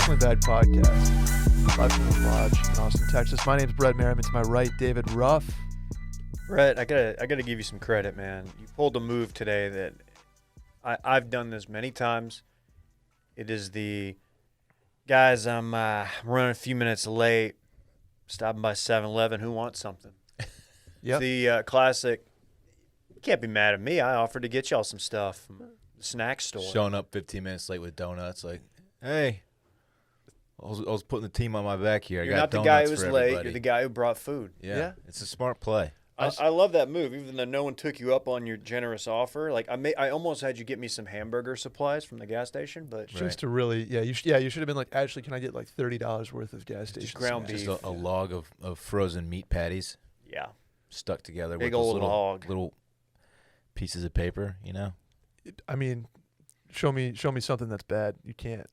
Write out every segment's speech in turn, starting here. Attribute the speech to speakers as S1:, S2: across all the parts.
S1: Definitely Bad Podcast. Live from the Lodge in Austin, Texas. My name's Brett Merriman. To my right, David Ruff.
S2: Brett, I gotta give you some credit, man. You pulled a move today that I've done this many times. It is the guys. I'm running a few minutes late. Stopping by 7-Eleven. Who wants something?
S1: Yep.
S2: The classic. You can't be mad at me. I offered to get y'all some stuff from the snack store.
S3: Showing up 15 minutes late with donuts, like, hey, I was putting the team on my back here.
S2: You're
S3: I
S2: not
S3: got
S2: the guy who
S3: donuts
S2: was
S3: for
S2: late.
S3: everybody.
S2: You're the guy who brought food.
S3: Yeah, it's a smart play.
S2: I love that move, even though no one took you up on your generous offer. Like I almost had you get me some hamburger supplies from the gas station, but
S1: Just to really, you should have been like, actually, can I get like $30 worth of gas station?
S2: just ground beef.
S3: Just a log of frozen meat patties
S2: Yeah,
S3: stuck together
S2: Big
S3: with those
S2: old log.
S3: little pieces of paper, you know?
S1: I mean, show me something that's bad. You can't.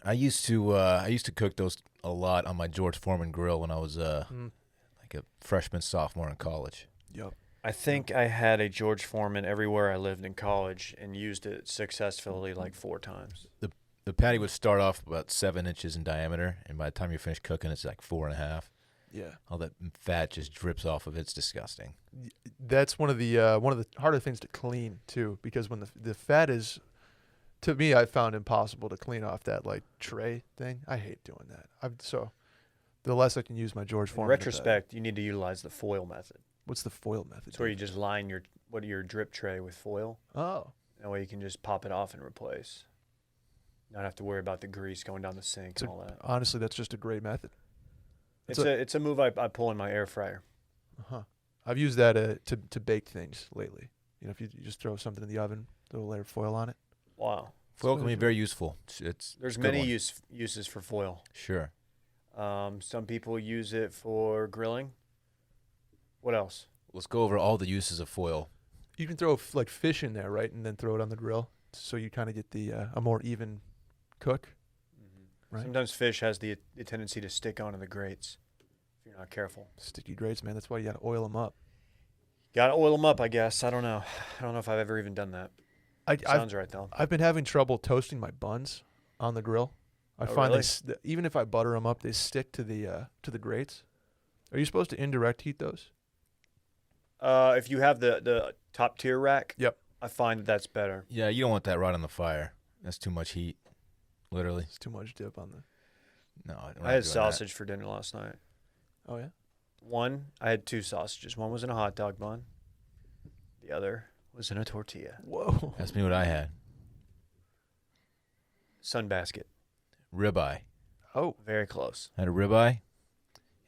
S3: I used to cook those a lot on my George Foreman grill when I was like a freshman, sophomore in college.
S1: Yep.
S2: I think I had a George Foreman everywhere I lived in college and used it successfully like 4 times.
S3: The patty would start off about 7 inches in diameter, and by the time you're finished cooking, it's like 4.5.
S1: Yeah.
S3: All that fat just drips off of it. It's disgusting.
S1: That's one of the harder things to clean too, because when the fat is, to me, I found impossible to clean off that like tray thing. I hate doing that. So the less I can use my George
S2: In
S1: Foreman.
S2: retrospect, you need to utilize the foil method.
S1: What's the foil method?
S2: It's where you just line your drip tray with foil.
S1: Oh.
S2: That way you can just pop it off and replace. Not have to worry about the grease going down the sink and all that.
S1: Honestly, that's just a great method.
S2: It's a move I pull in my air fryer.
S1: Uh-huh. I've used that to bake things lately. You know, if you just throw something in the oven, throw a layer of foil on it.
S2: Wow.
S3: Foil can be very useful.
S2: There's
S3: a good
S2: many
S3: one.
S2: uses for foil.
S3: Sure.
S2: Some people use it for grilling. What else?
S3: Let's go over all the uses of foil.
S1: You can throw like fish in there, right, and then throw it on the grill, so you kind of get the a more even cook. Right.
S2: Sometimes fish has the tendency to stick onto the grates if you're not careful.
S1: Sticky grates, man. That's why you got to oil them up.
S2: Got to oil them up, I guess. I don't know. I don't know if I've ever even done that. Sounds right, though.
S1: I've been having trouble toasting my buns on the grill. I find
S2: really?
S1: Even if I butter them up, they stick to the grates. Are you supposed to indirect heat those?
S2: If you have the top tier rack,
S1: Yep.
S2: I find that's better.
S3: Yeah, you don't want that right on the fire. That's too much heat, literally.
S1: It's too much dip on the.
S3: No,
S2: I had sausage for dinner last night.
S1: Oh yeah.
S2: I had 2 sausages. One was in a hot dog bun. The other was in a tortilla.
S1: Whoa.
S3: That's me what I had.
S2: Sunbasket.
S3: Ribeye.
S1: Oh.
S2: Very close.
S3: I had a ribeye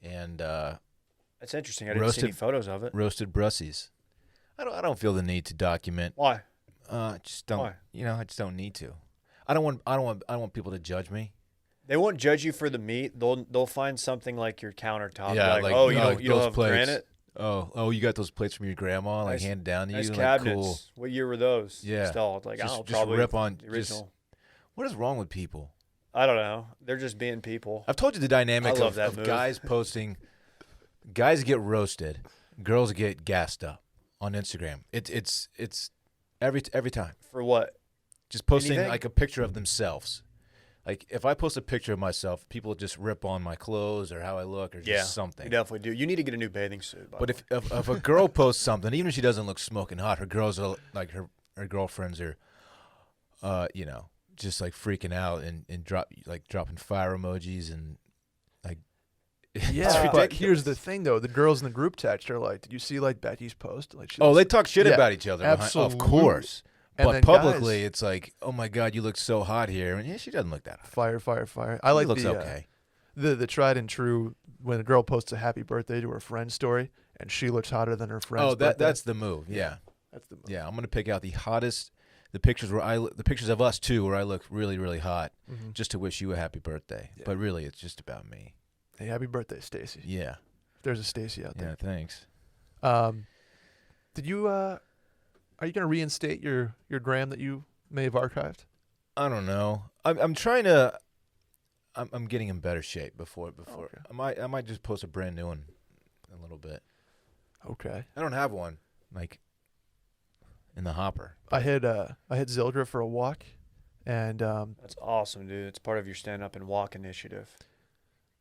S3: and
S2: That's interesting. I didn't see any photos of it.
S3: roasted Brussies. I don't feel the need to document.
S2: Why?
S3: Just don't.
S2: Why?
S3: You know, I just don't need to. I don't want people to judge me.
S2: They won't judge you for the meat. They'll find something like your countertop.
S3: Yeah,
S2: like
S3: like,
S2: oh,
S3: you
S2: you
S3: know,
S2: don't
S3: like
S2: you don't
S3: those
S2: have
S3: plates.
S2: granite.
S3: Oh, you got those plates from your grandma, like
S2: Nice-
S3: handed down to
S2: Nice
S3: you, like
S2: cabinets.
S3: cool.
S2: What year were those
S3: Yeah.
S2: installed? Like
S3: Just-
S2: I don't
S3: just
S2: probably
S3: rip on-
S2: the original.
S3: What is wrong with people?
S2: I don't know. They're just being people.
S3: I've told you the dynamic
S2: I love
S3: of,
S2: that
S3: of
S2: move.
S3: guys posting. Guys get roasted, girls get gassed up on Instagram. It's every time.
S2: For what?
S3: Just posting
S2: Anything?
S3: like a picture of themselves. Like if I post a picture of myself, people just rip on my clothes or how I look or just something.
S2: You definitely do. You need to get a new bathing suit.
S3: But if a girl posts something, even if she doesn't look smoking hot, her girls are like her girlfriends are, just like freaking out and dropping fire emojis and like.
S1: Yeah,
S3: it's
S1: but
S3: ridiculous.
S1: here's the thing though: the girls in the group text are like, "Did you see like Becky's post?" Like,
S3: They talk shit
S1: Yeah,
S3: about each other. Of
S1: absolutely.
S3: course.
S1: And
S3: But
S1: then
S3: publicly,
S1: guys-
S3: it's like, oh my God, you look so hot here. And yeah, she doesn't look that hot.
S1: fire. I like
S3: She looks
S1: the
S3: okay.
S1: the tried and true when a girl posts a happy birthday to her friend's story and she looks hotter than her friend's. birthday.
S3: That's the move. Yeah.
S1: That's the move.
S3: Yeah, I'm gonna pick out the hottest, the pictures of us too, where I look really, really hot,
S1: Mhm.
S3: just to wish you a happy birthday.
S1: Yeah.
S3: But really, it's just about me.
S1: Hey, happy birthday, Stacy.
S3: Yeah.
S1: If there's a Stacy out
S3: Yeah.
S1: there.
S3: Thanks.
S1: Did you? Are you gonna reinstate your gram that you may have archived?
S3: I don't know. I'm trying to. I'm getting in better shape before.
S1: Okay.
S3: I might just post a brand new one in a little bit.
S1: Okay.
S3: I don't have one like in the hopper.
S1: I had Zildra for a walk, And
S2: That's awesome, dude. It's part of your stand up and walk initiative.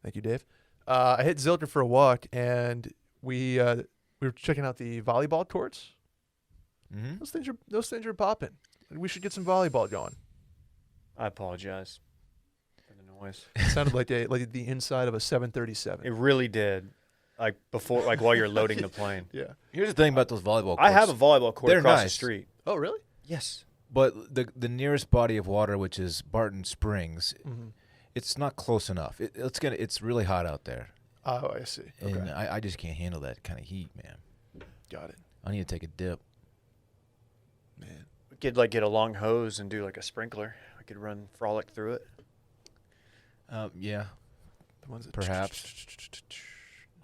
S1: thank you, Dave. I hit Zilker for a walk, and we were checking out the volleyball courts.
S3: Mm-hmm.
S1: Those things are popping. We should get some volleyball going.
S2: I apologize for the noise.
S1: It sounded like the inside of a 737.
S2: It really did. Like before, like while you're loading the plane.
S1: Yeah.
S3: Here's the thing about those volleyball courts.
S2: I have a volleyball court
S3: They're
S2: across the
S3: nice.
S2: street.
S1: Oh, really?
S2: Yes.
S3: But the nearest body of water, which is Barton Springs,
S1: Mm-hmm.
S3: it's not close enough. It's really hot out there,
S1: Oh, I see. Okay.
S3: and I just can't handle that kind of heat, man.
S1: Got it.
S3: I need to take a dip.
S1: Man.
S2: We could like get a long hose and do like a sprinkler. We could run frolic through it.
S3: Yeah,
S1: The ones that
S3: perhaps.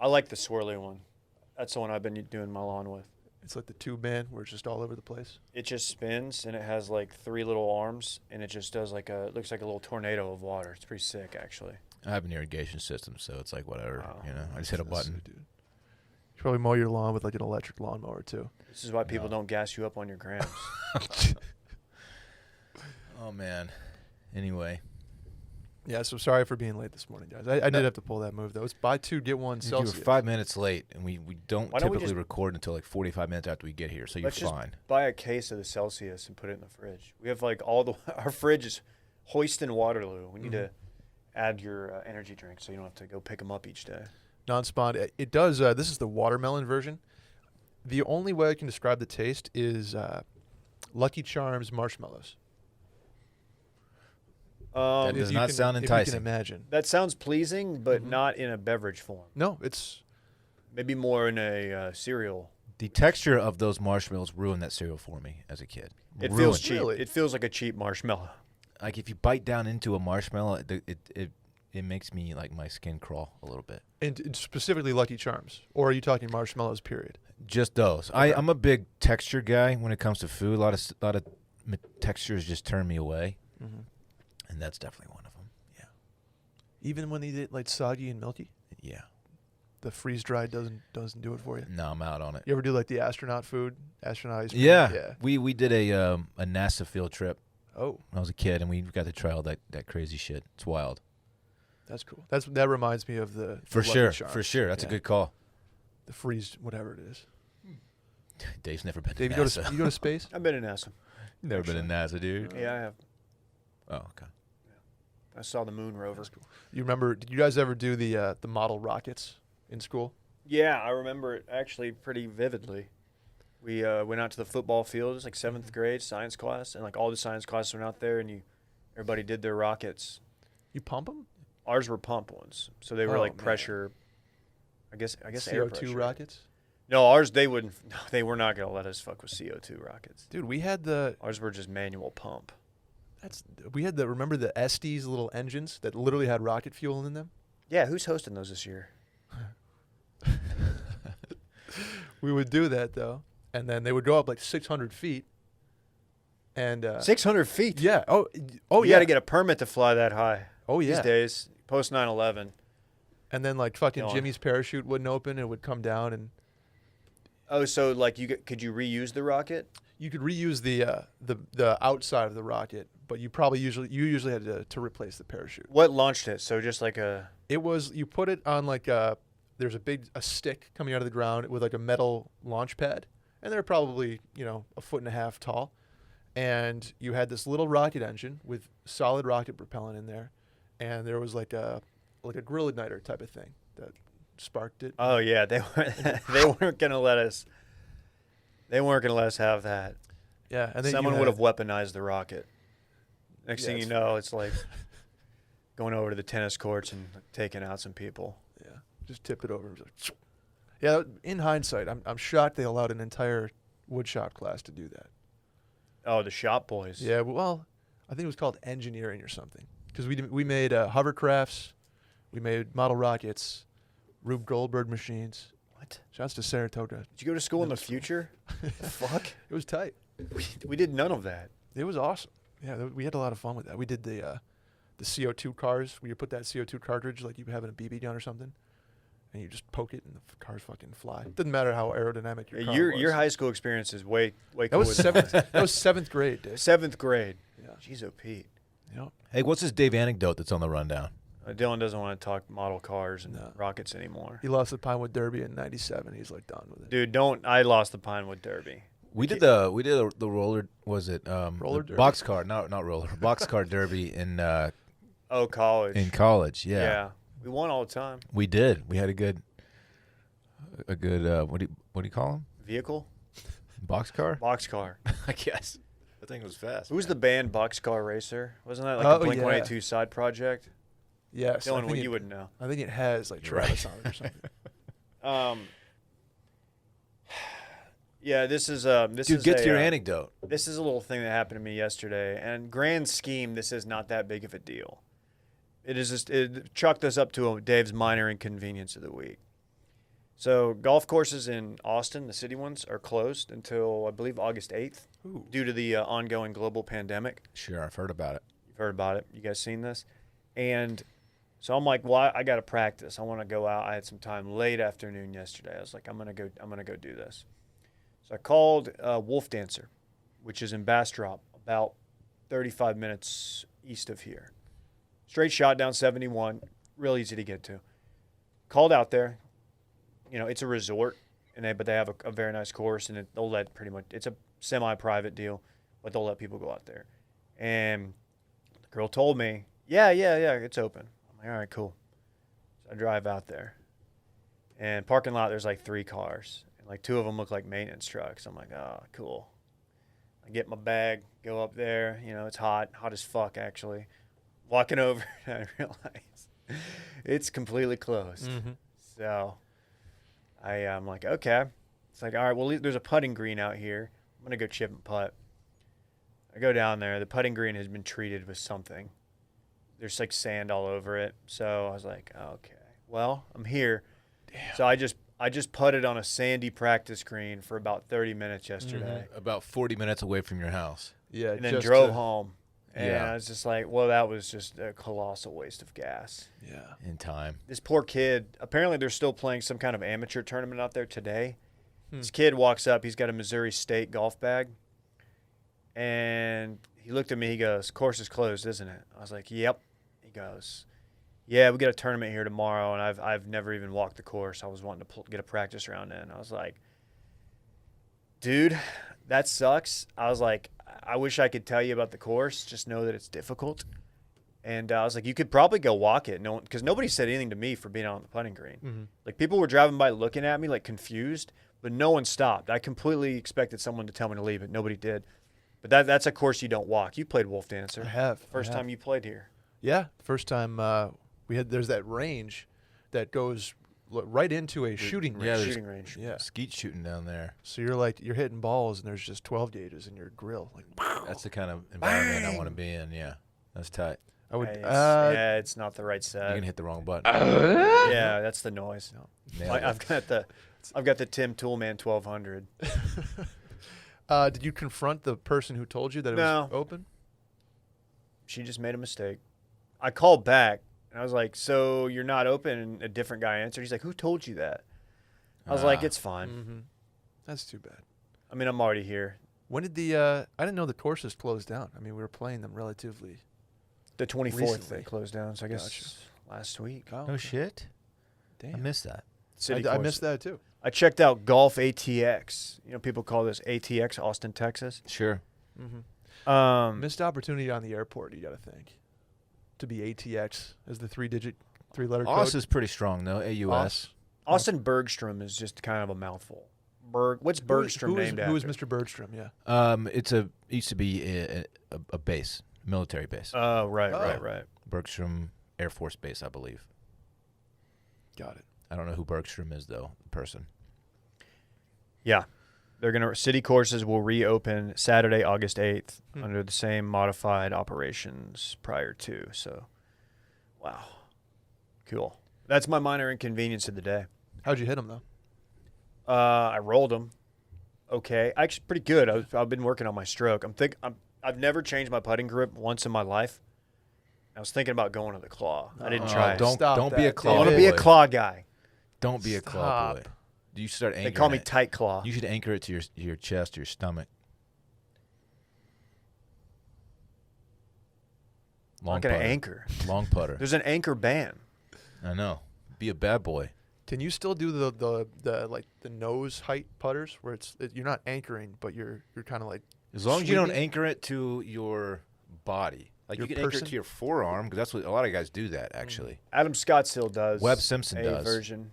S2: I like the swirly one. That's the one I've been doing my lawn with.
S1: It's like the tube man where it's just all over the place.
S2: It just spins and it has like 3 little arms and it just does like it looks like a little tornado of water. It's pretty sick actually.
S3: I have an irrigation system, so it's like whatever.
S2: Oh,
S3: I just hit a
S1: That's
S3: button.
S1: sick, dude. You probably mow your lawn with like an electric lawnmower too.
S2: This is why people
S3: No.
S2: don't gas you up on your grams.
S3: Oh man. Anyway,
S1: Yeah, so sorry for being late this morning, guys. I did have to pull that move though. It's buy 2 get 1
S3: you were
S1: Celsius.
S3: 5 minutes late, and we don't
S2: Why don't we
S3: typically
S2: just-
S3: record until like 45 minutes after we get here, so you're
S2: Let's just
S3: fine.
S2: buy a case of the Celsius and put it in the fridge. We have like our fridge is Hoyston Waterloo. We need to add your energy drink so you don't have to go pick them up each day.
S1: Non-spawn. It does. This is the watermelon version. The only way I can describe the taste is Lucky Charms marshmallows.
S3: That does
S1: If you
S3: not
S1: can-
S3: sound
S1: If
S3: enticing.
S1: you can imagine.
S2: That sounds pleasing, but
S1: Mhm.
S2: not in a beverage form.
S1: No, it's
S2: Maybe more in a cereal.
S3: The texture of those marshmallows ruined that cereal for me as a kid.
S2: It
S3: Ruined
S2: feels cheap.
S1: Really?
S2: It feels like a cheap marshmallow.
S3: Like if you bite down into a marshmallow, it makes me like my skin crawl a little bit.
S1: and specifically Lucky Charms. Or are you talking marshmallows? Period.
S3: Just those.
S1: Okay.
S3: I'm a big texture guy when it comes to food. A lot of textures just turn me away,
S1: Mm-hmm.
S3: and that's definitely one of them. Yeah.
S1: Even when they get like soggy and milky,
S3: Yeah.
S1: the freeze dried doesn't do it for you.
S3: No, I'm out on it.
S1: You ever do like the astronaut food, astronaut ice cream?
S3: Yeah.
S1: Yeah.
S3: We did a NASA field trip
S1: Oh,
S3: when I was a kid, and we got to try all that crazy shit. It's wild.
S1: that's cool. That reminds me of the
S3: For
S1: Lucky
S3: sure.
S1: Charms.
S3: For sure. That's
S1: Yeah.
S3: a good call.
S1: The freeze, whatever it is.
S3: Dave's never been
S1: Dave,
S3: to
S1: you
S3: NASA.
S1: go to space?
S2: I've been in NASA.
S3: Never been to NASA, dude.
S2: Yeah, I have.
S3: Oh, okay.
S2: I saw the moon rover.
S1: That's cool. You remember? Did you guys ever do the model rockets in school?
S2: Yeah, I remember it actually pretty vividly. We went out to the football field. It was like 7th grade science class, and like all the science classes went out there, and everybody did their rockets.
S1: You pump them?
S2: Ours were pump ones, so they were
S1: Oh,
S2: like
S1: man.
S2: pressure. I guess air
S1: CO2
S2: pressure.
S1: rockets?
S2: No, ours they wouldn't. No, they were not gonna let us fuck with CO2 rockets.
S1: Dude, we had the
S2: Ours were just manual pump.
S1: remember the Estes little engines that literally had rocket fuel in them?
S2: Yeah, who's hosting those this year?
S1: We would do that though, and then they would go up like 600 feet. And
S2: 600 feet.
S1: yeah, oh
S2: You
S1: yeah,
S2: got to get a permit to fly that high
S1: oh
S2: these
S1: yeah.
S2: days. Post 9/11.
S1: And then like fucking
S2: Go on.
S1: Jimmy's parachute wouldn't open; it would come down, and
S2: Oh, so like could you reuse the rocket?
S1: you could reuse the outside of the rocket, but you usually had to replace the parachute.
S2: What launched it? So just like a
S1: It was you put it on like there's a stick coming out of the ground with like a metal launch pad, and they're probably 1.5 feet tall, and you had this little rocket engine with solid rocket propellant in there, and there was like a grill igniter type of thing that sparked it.
S2: Oh yeah, they weren't gonna let us. They weren't gonna let us have that.
S1: Yeah, and then
S2: Someone
S1: you
S2: would
S1: had-
S2: have weaponized the rocket. Next
S1: Yeah,
S2: thing you
S1: it's
S2: know, it's like going over to the tennis courts and taking out some people.
S1: Yeah, just tipped it over. It was like, yeah, in hindsight, I'm shocked they allowed an entire woodshop class to do that.
S2: Oh, the shop boys.
S1: Yeah, well, I think it was called engineering or something because we made hovercrafts, we made model rockets, Rube Goldberg machines.
S2: What?
S1: Shouts to Saratoga.
S2: Did you go to school in the
S1: Middle school.
S2: future? Fuck.
S1: It was tight.
S2: We did none of that.
S1: It was awesome. Yeah, we had a lot of fun with that. We did the CO2 cars where you put that CO2 cartridge like you have in a BB gun or something, and you just poke it and the cars fucking fly. Doesn't matter how aerodynamic your car was.
S2: Your high school experience is way
S1: That
S2: cooler
S1: was
S2: than
S1: seventh.
S2: mine.
S1: That was seventh grade, Dave.
S2: 7th grade.
S1: Yeah.
S2: Jeez, oh Pete.
S1: Yep.
S3: Hey, what's this Dave anecdote that's on the rundown?
S2: Dylan doesn't want to talk model cars and
S1: No.
S2: rockets anymore.
S1: He lost the Pinewood Derby in '97. He's like done with it.
S2: Dude, don't. I lost the Pinewood Derby.
S3: We did the roller, was it
S1: Roller derby?
S3: box car, not roller, box car derby in
S2: College.
S3: college.
S2: Yeah.
S3: Yeah.
S2: We won all the time.
S3: We did. We had a good what do you call them?
S2: Vehicle?
S3: Box car?
S2: Boxcar.
S3: I guess. The thing was fast.
S2: Who's the band Boxcar Racer? Wasn't that like
S1: Oh,
S2: a Blink
S1: yeah.
S2: 182 side project?
S1: Yes. I
S2: Dylan,
S1: think
S2: you wouldn't know.
S1: I think it has like
S3: Right.
S1: Travis on it or something.
S2: Yeah, this is
S3: Dude, get to your
S2: a,
S3: anecdote.
S2: This is a little thing that happened to me yesterday, and grand scheme, this is not that big of a deal. It chucked us up to Dave's minor inconvenience of the week. So golf courses in Austin, the city ones, are closed until I believe August 8th
S1: Ooh.
S2: due to the ongoing global pandemic.
S3: Sure, I've heard about it.
S2: You've heard about it. You guys seen this? And so I'm like, well, I got to practice. I want to go out. I had some time late afternoon yesterday. I was like, I'm gonna go do this. So I called Wolf Dancer, which is in Bastrop, about 35 minutes east of here. Straight shot down 71, real easy to get to. Called out there. You know, it's a resort, but they have a very nice course, and they'll let it's a semi-private deal, but they'll let people go out there. And the girl told me, yeah, it's open. I'm like, all right, cool. So I drive out there. And parking lot, there's like 3 cars. And like 2 of them look like maintenance trucks. I'm like, oh, cool. I get my bag, go up there. You know, it's hot as fuck, actually. Walking over, I realize it's completely closed.
S1: Mm-hmm.
S2: So I'm like, okay. It's like, all right, well, there's a putting green out here. I'm going to go chip and putt. I go down there. The putting green has been treated with something. There's like sand all over it. So I was like, okay, well, I'm here. Damn. So I just putted on a sandy practice green for about 30 minutes yesterday.
S3: About 40 minutes away from your house.
S1: Yeah.
S2: And then
S1: just
S2: drove
S1: to-
S2: home. And
S3: Yeah.
S2: I was just like, well, that was just a colossal waste of gas.
S1: Yeah.
S3: In time.
S2: This poor kid, apparently they're still playing some kind of amateur tournament out there today. This kid walks up. He's got a Missouri State golf bag. And he looked at me. He goes, course is closed, isn't it? I was like, yep. He goes, yeah, we got a tournament here tomorrow, and I've never even walked the course. I was wanting to get a practice round in. I was like, dude, that sucks. I was like, I wish I could tell you about the course. Just know that it's difficult. And I was like, you could probably go walk it. No, because nobody said anything to me for being on the putting green.
S1: Mm-hmm.
S2: Like, people were driving by looking at me like confused, but no one stopped. I completely expected someone to tell me to leave it. Nobody did. But that's a course you don't walk. You played Wolf Dancer.
S1: I have.
S2: First time you played here.
S1: Yeah. First time there's that range that goes right into a shooting range.
S3: Yeah, there's
S2: Shooting range.
S1: Yeah.
S3: skeet shooting down there.
S1: So you're hitting balls and there's just 12 gauges in your grill. Like,
S3: That's the kind of environment I want to be in. Yeah, that's tight.
S1: I would.
S2: It's not the right
S3: You're
S2: set.
S3: gonna hit the wrong button.
S2: Yeah, that's the noise.
S3: Nailed it.
S2: I've got the Tim Toolman 1200.
S1: Did you confront the person who told you that it
S2: No.
S1: was open?
S2: She just made a mistake. I called back, and I was like, so you're not open? And a different guy answered. He's like, who told you that? I was like, it's fine.
S1: Mm-hmm. That's too bad.
S2: I mean, I'm already here.
S1: When did I didn't know the courses closed down. I mean, we were playing them relatively.
S2: The 24th
S1: Recently.
S2: they closed down, so I guess
S1: Gotcha.
S2: last week.
S1: Oh,
S3: No shit.
S1: damn.
S3: I missed that.
S2: City
S1: I
S2: course.
S1: missed that too.
S2: I checked out Golf ATX. You know, people call this ATX, Austin, Texas.
S3: Sure.
S1: Mm-hmm. Missed opportunity on the airport. You got to think to be ATX as the three-letter code.
S3: Aus is pretty strong though. AUS.
S2: Austin Bergstrom is just kind of a mouthful. What's Bergstrom named after?
S1: Who is Mr. Bergstrom? Yeah.
S3: It used to be a base, military base.
S2: Oh, right.
S3: Bergstrom Air Force Base, I believe.
S1: Got it.
S3: I don't know who Bergstrom is though, the person.
S2: Yeah. City courses will reopen Saturday, August 8th under the same modified operations prior to. So, wow. Cool. That's my minor inconvenience of the day.
S1: How'd you hit him though?
S2: I rolled them. Okay. Actually, pretty good. I've been working on my stroke. I've never changed my putting grip once in my life. I was thinking about going to the claw. I didn't try it.
S3: Don't be a
S1: that.
S3: claw.
S2: I want to be a
S3: boy.
S2: claw guy.
S3: Don't be a claw boy.
S1: Stop.
S3: You start anchoring
S2: They call me
S3: it.
S2: Tight Claw.
S3: You should anchor it to your chest, your stomach.
S2: I'm
S3: Long
S2: not gonna
S3: putter.
S2: anchor.
S3: Long putter.
S2: There's an anchor ban.
S3: I know. Be a bad boy.
S1: Can you still do the like the nose height putters where you're not anchoring, but you're kind of like
S3: As long as you don't
S1: sweeping?
S3: anchor it to your body. Like
S1: Your
S3: you can anchor it
S1: person?
S3: to your forearm, because that's what a lot of guys do that, actually.
S2: Adam Scott still does.
S3: Webb Simpson
S2: a
S3: does.
S2: version,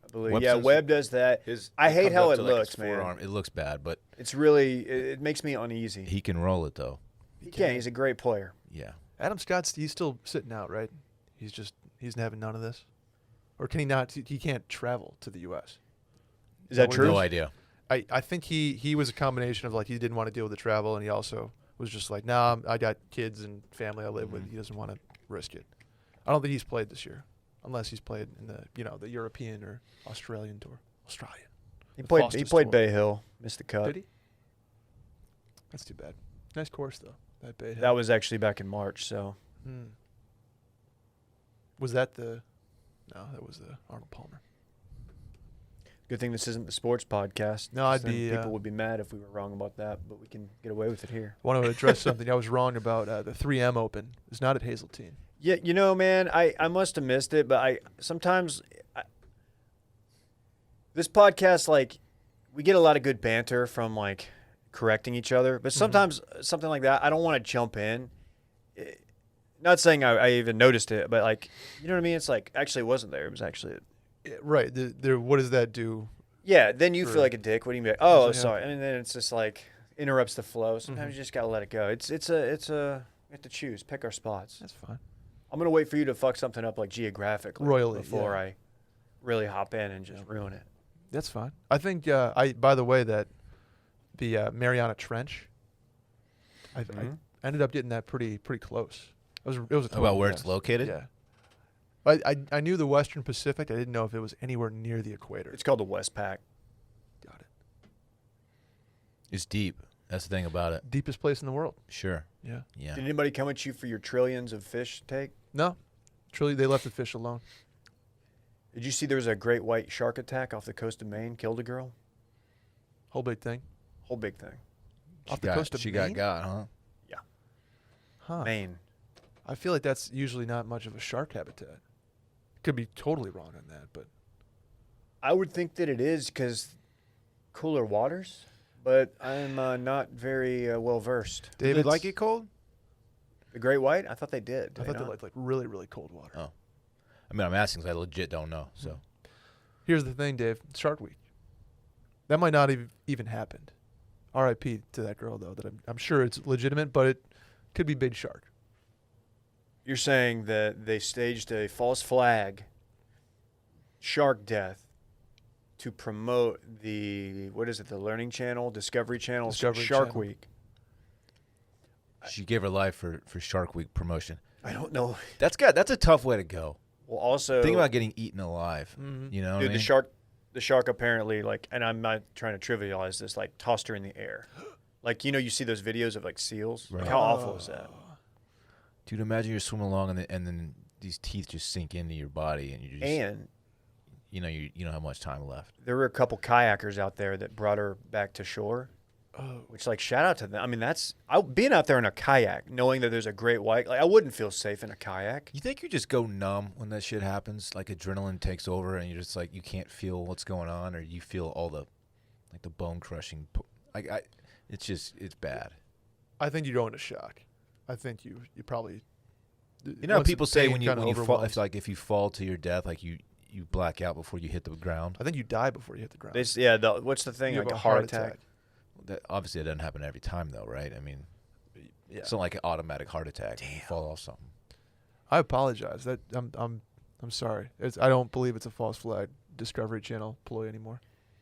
S2: I believe.
S3: Webb
S2: yeah,
S3: Simpson.
S2: Webb does that. I
S3: It
S2: hate
S3: comes
S2: how
S3: up
S2: it
S3: to, like, his
S2: looks, man.
S3: forearm. It looks bad, but
S2: It's really it makes me uneasy.
S3: he can roll it, though.
S2: He can. He's a great player.
S3: Yeah.
S1: Adam Scott's he's still sitting out, right? He's having none of this, or can he not? He can't travel to the U.S.
S2: Is that
S1: No
S2: true?
S3: No idea.
S1: I think he was a combination of like he didn't want to deal with the travel, and he also was just like, nah, I got kids and family I live with. He doesn't want to risk it. I don't think he's played this year, unless he's played in the European or Australian tour. Australian.
S2: He
S1: The
S2: played.
S1: Foster's
S2: He played
S1: tour.
S2: Bay Hill. Missed the cut.
S1: Did he? That's too bad. Nice course though. That Bay Hill.
S2: That was actually back in March. So
S1: Was that the? No, that was the Arnold Palmer.
S2: good thing this isn't the sports podcast.
S1: No,
S2: 'cause
S1: I'd
S2: then
S1: be,
S2: people would be mad if we were wrong about that, but we can get away with it here.
S1: I want to address something I was wrong about. The 3M Open is not at Hazeltine.
S2: Yeah, man, I must have missed it, but sometimes this podcast, like, we get a lot of good banter from like correcting each other, but sometimes something like that, I don't want to jump in. Not saying I even noticed it, but like, you know what I mean? It's like, actually it wasn't there. It was actually,
S1: Right. What does that do?
S2: yeah. Then you
S1: For-
S2: feel like a dick. What do you mean? Oh,
S1: Usually
S2: sorry. And then it's just like interrupts the flow. Sometimes you just gotta let it go. We have to choose, pick our spots.
S1: That's fine.
S2: I'm gonna wait for you to fuck something up like geographically
S1: Royally,
S2: before
S1: yeah.
S2: I really hop in and just ruin it.
S1: That's fine. I think by the way, that the Mariana Trench, I ended up getting that pretty close. It was a total
S3: About where it's
S1: guess.
S3: located?
S1: Yeah. I knew the Western Pacific. I didn't know if it was anywhere near the equator.
S2: It's called the Westpac.
S1: Got it.
S3: It's deep. That's the thing about it.
S1: Deepest place in the world.
S3: Sure.
S1: Yeah.
S3: Yeah.
S2: Did anybody come at you for your trillions of fish take?
S1: No, truly, they left the fish alone.
S2: Did you see there was a great white shark attack off the coast of Maine? Killed a girl?
S1: Whole big thing.
S2: Whole big thing.
S1: Off the coast of
S3: she
S1: Maine?
S3: got, huh?
S1: Huh.
S2: Maine.
S1: I feel like that's usually not much of a shark habitat. Could be totally wrong on that, but
S2: I would think that it is because cooler waters, but I'm not very well versed.
S3: Do they
S1: David's-
S3: like it cold?
S2: The great white? I thought they did.
S1: I
S2: Did
S1: thought they
S2: not?
S1: liked like really cold water.
S3: Oh. I mean, I'm asking because I legit don't know. So
S1: Here's the thing, Dave. Shark Week. That might not even happened. R.I.P. to that girl though. That I'm sure it's legitimate, but it could be big shark.
S2: You're saying that they staged a false flag shark death to promote the Learning Channel, Discovery Channel,
S1: Discovery
S2: Shark
S1: Channel.
S2: Week.
S3: she gave her life for Shark Week promotion.
S2: I don't know.
S3: That's a tough way to go.
S2: Well, also
S3: Think about getting eaten alive.
S1: Mhm.
S3: You know, what
S2: dude,
S3: I mean?
S2: the shark apparently and I'm not trying to trivialize this, like tossed her in the air. Like, you see those videos of like seals. Like,
S3: Right.
S2: how awful is that?
S3: Dude, imagine you're swimming along and then these teeth just sink into your body and you just
S2: And
S3: you don't have much time left.
S2: there were a couple kayakers out there that brought her back to shore.
S1: Oh,
S2: Which, like, shout out to them. I mean, being out there in a kayak, knowing that there's a great white. Like, I wouldn't feel safe in a kayak.
S3: You think you just go numb when that shit happens? Like adrenaline takes over and you're just like you can't feel what's going on, or you feel all the like the bone crushing. It's bad.
S1: I think you go into shock. I think you probably.
S3: You know how
S1: once
S3: people say
S1: pain
S3: when
S1: kinda
S3: you fall,
S1: overwhelms-
S3: if you fall to your death, like you black out before you hit the ground.
S1: I think you die before you hit the ground.
S2: What's the thing?
S1: You
S2: Like
S1: have
S2: a heart attack.
S3: That obviously it doesn't happen every time though, right? I mean,
S1: Yeah.
S3: it's not like an automatic heart attack. When you fall off something.
S1: I apologize. That I'm sorry. I don't believe it's a false flag Discovery Channel ploy anymore.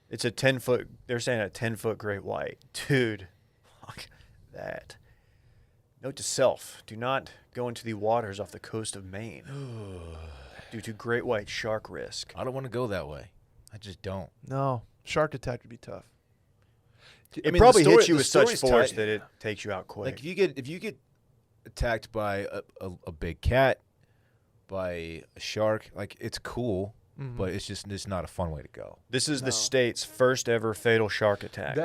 S2: It's a 10-foot. They're saying a 10-foot great white. Dude, fuck that. Note to self: do not go into the waters off the coast of Maine due to great white shark risk.
S3: I don't want to go that way. I just don't.
S1: No, shark attack would be tough.
S2: It
S3: mean,
S2: probably
S3: the story-
S2: hits you
S3: the
S2: with such
S3: story's
S2: force
S3: tight.
S2: that it takes you out quick.
S3: Like if you get attacked by a big cat, by a shark, like it's cool. but it's not a fun way to go.
S2: This is
S1: No.
S2: the state's first ever fatal shark attack.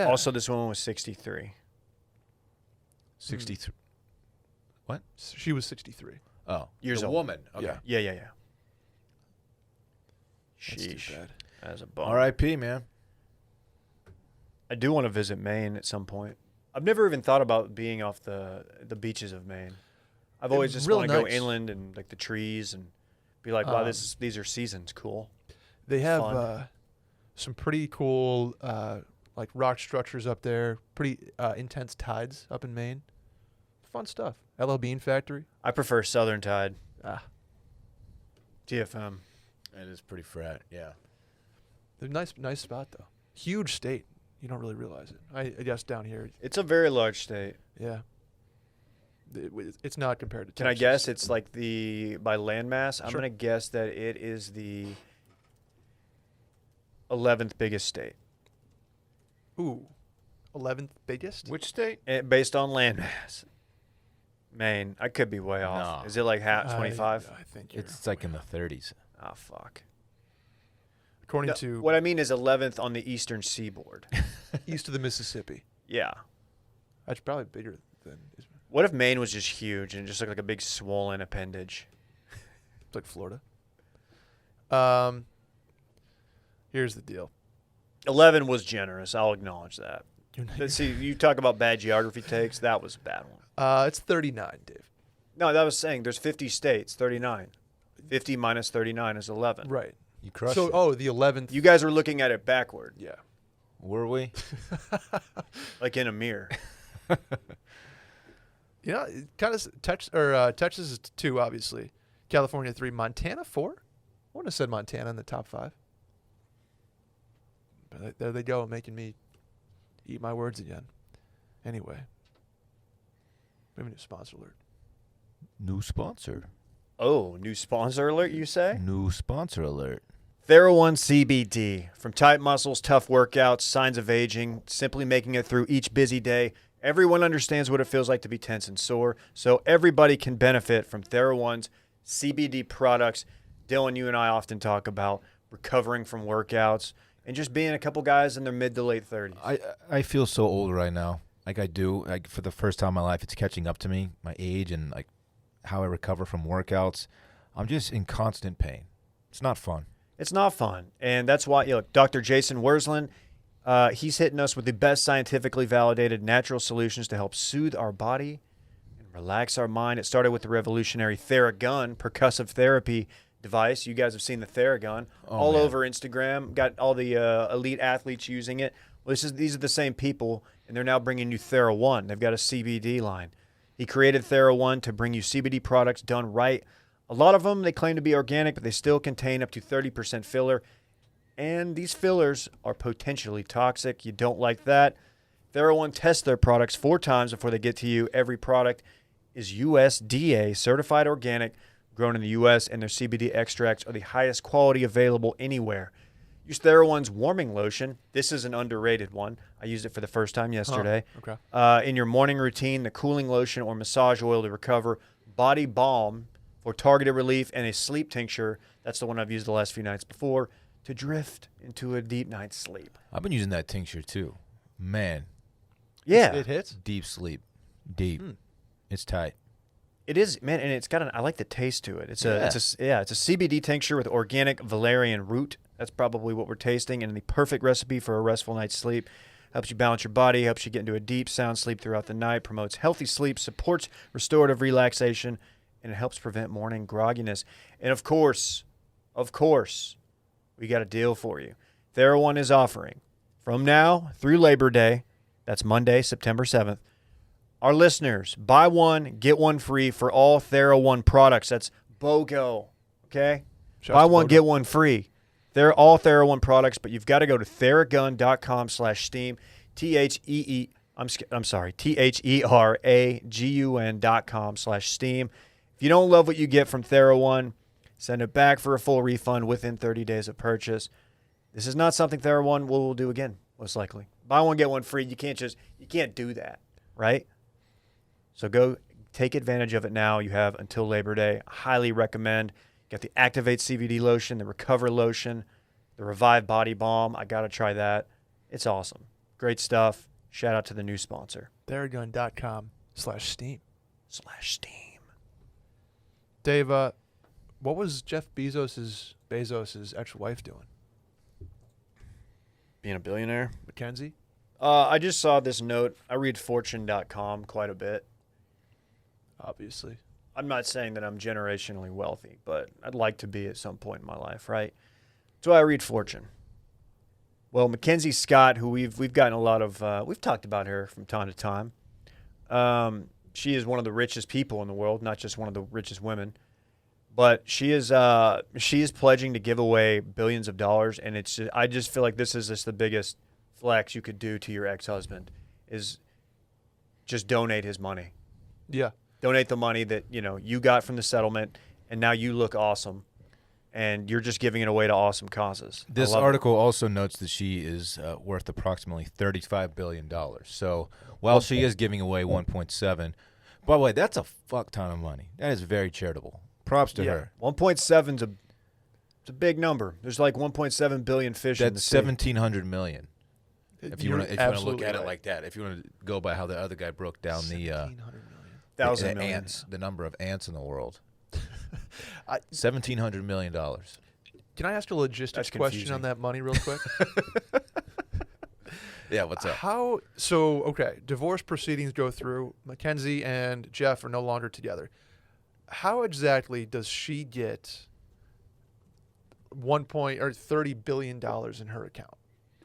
S2: Also, this woman was 63.
S3: 63.
S1: She was 63.
S3: Oh,
S2: Years
S3: the
S2: old.
S3: woman. Okay.
S1: Yeah.
S2: Yeah.
S1: That's too
S2: Sheesh.
S1: bad.
S2: As a bummer.
S3: R.I.P. man.
S2: I do want to visit Maine at some point. I've never even thought about being off the beaches of Maine. I've always just
S1: real
S2: want to go
S1: nice.
S2: inland and like the trees and be like, wow,
S1: Um,
S2: these are seasons. Cool.
S1: They have
S2: Fun.
S1: some pretty cool like rock structures up there. Pretty intense tides up in Maine. Fun stuff. LL Bean Factory.
S2: I prefer Southern Tide.
S1: Ah,
S2: TFM.
S3: It is pretty frat. Yeah.
S1: they're nice spot though. Huge state. You don't really realize it. I guess down here,
S2: It's a very large state.
S1: yeah. It's not compared to.
S2: Can I
S1: Texas.
S2: guess it's like by landmass? I'm
S1: Sure.
S2: going to guess that it is the 11th biggest state.
S1: Ooh, 11th biggest.
S3: Which state?
S2: Based on landmass. Maine. I could be way off.
S3: No.
S2: Is it like 25?
S1: I think you're
S3: It's like in the 30s.
S2: Oh, fuck.
S1: according
S2: No,
S1: to
S2: what I mean is 11th on the eastern seaboard.
S1: east of the Mississippi.
S2: Yeah.
S1: That's probably bigger than.
S2: What if Maine was just huge and just looked like a big swollen appendage?
S1: It's like Florida. Here's the deal.
S2: 11 was generous. I'll acknowledge that.
S1: You're
S2: Let's see, you talk about bad geography takes. That was a bad one.
S1: It's 39, Dave.
S2: No, that was saying there's 50 states, 39. 50 minus 39 is 11.
S1: Right.
S3: You crushed
S1: So,
S3: it.
S1: the 11th.
S2: You guys are looking at it backward,
S1: Yeah.
S3: Were we?
S2: like in a mirror.
S1: You know, kind of Texas is 2, obviously. California 3, Montana 4. I wouldn't have said Montana in the top 5. But there they go, making me eat my words again. Anyway, we have a new sponsor alert.
S3: New sponsor.
S2: Oh, new sponsor alert, you say?
S3: New sponsor alert.
S2: TheraOne CBD. From tight muscles, tough workouts, signs of aging, simply making it through each busy day. Everyone understands what it feels like to be tense and sore, so everybody can benefit from TheraOne's CBD products. Dylan, you and I often talk about recovering from workouts and just being a couple guys in their mid to late 30s.
S3: I feel so old right now. Like I do. Like for the first time in my life, it's catching up to me, my age and like how I recover from workouts. I'm just in constant pain. It's not fun.
S2: It's not fun, and that's why Dr. Jason Wersland, he's hitting us with the best scientifically validated natural solutions to help soothe our body and relax our mind. It started with the revolutionary Theragun percussive therapy device. You guys have seen the Theragun all
S3: man.
S2: over Instagram. Got all the elite athletes using it. Well, these are the same people, and they're now bringing you TheraOne. They've got a CBD line. He created TheraOne to bring you CBD products done right. A lot of them, they claim to be organic, but they still contain up to 30% filler. And these fillers are potentially toxic. You don't like that. TheraOne tests their products 4 times before they get to you. Every product is USDA certified organic, grown in the U.S., and their CBD extracts are the highest quality available anywhere. Use TheraOne's warming lotion. This is an underrated one. I used it for the first time yesterday.
S1: Okay.
S2: In your morning routine, the cooling lotion or massage oil to recover, body balm for targeted relief, and a sleep tincture. That's the one I've used the last few nights before to drift into a deep night's sleep.
S3: I've been using that tincture too. Man,
S2: Yeah,
S1: It hits.
S3: deep sleep. Deep. It's tight.
S2: it is, man, and it's got I like the taste to it. It's a CBD tincture with organic valerian root. That's probably what we're tasting, and the perfect recipe for a restful night's sleep. Helps you balance your body, helps you get into a deep, sound sleep throughout the night, promotes healthy sleep, supports restorative relaxation, and it helps prevent morning grogginess. And of course, we got a deal for you. TheraOne is offering, from now through Labor Day, that's Monday, September 7th, our listeners, buy one, get one free for all TheraOne products. That's BOGO, okay? Buy one, get one free. They're all TheraOne products, but you've got to go to Theragun.com/steam, TheraGun.com/steam. If you don't love what you get from TheraOne, send it back for a full refund within 30 days of purchase. This is not something TheraOne will do again, most likely. Buy one, get one free. You can't do that, right? So go take advantage of it now. You have until Labor Day. Highly recommend. Got the Activate CBD lotion, the Recover lotion, the Revive Body Balm. I got to try that. It's awesome. Great stuff. Shout out to the new sponsor.
S1: Theragun.com/steam.
S2: /Steam.
S1: Dave, what was Jeff Bezos's ex-wife doing?
S2: Being a billionaire.
S1: Mackenzie?
S2: I just saw this note. I read fortune.com quite a bit.
S1: Obviously.
S2: I'm not saying that I'm generationally wealthy, but I'd like to be at some point in my life, right? That's why I read Fortune. Well, Mackenzie Scott, who we've gotten a lot of, we've talked about her from time to time. She is one of the richest people in the world, not just one of the richest women, but she is pledging to give away billions of dollars, and I just feel like this is just the biggest flex you could do to your ex-husband is just donate his money.
S1: Yeah.
S2: Donate the money that, you got from the settlement, and now you look awesome, and you're just giving it away to awesome causes.
S3: This article also notes that she is worth approximately $35 billion. So while she is giving away 1.7, by the way, that's a fuck ton of money. That is very charitable. Props to her.
S2: 1.7's it's a big number. There's like 1.7 billion fish in the sea.
S3: That's 1,700 million. If you want to look at it like that, if you want to go by how the other guy broke down the
S2: 1,000 million.
S3: ants, the number of ants in the world. $1,700 million.
S1: Can I ask a logistics question on that money real quick?
S3: Yeah, what's up?
S1: Okay, divorce proceedings go through. Mackenzie and Jeff are no longer together. How exactly does she get $30 billion in her account?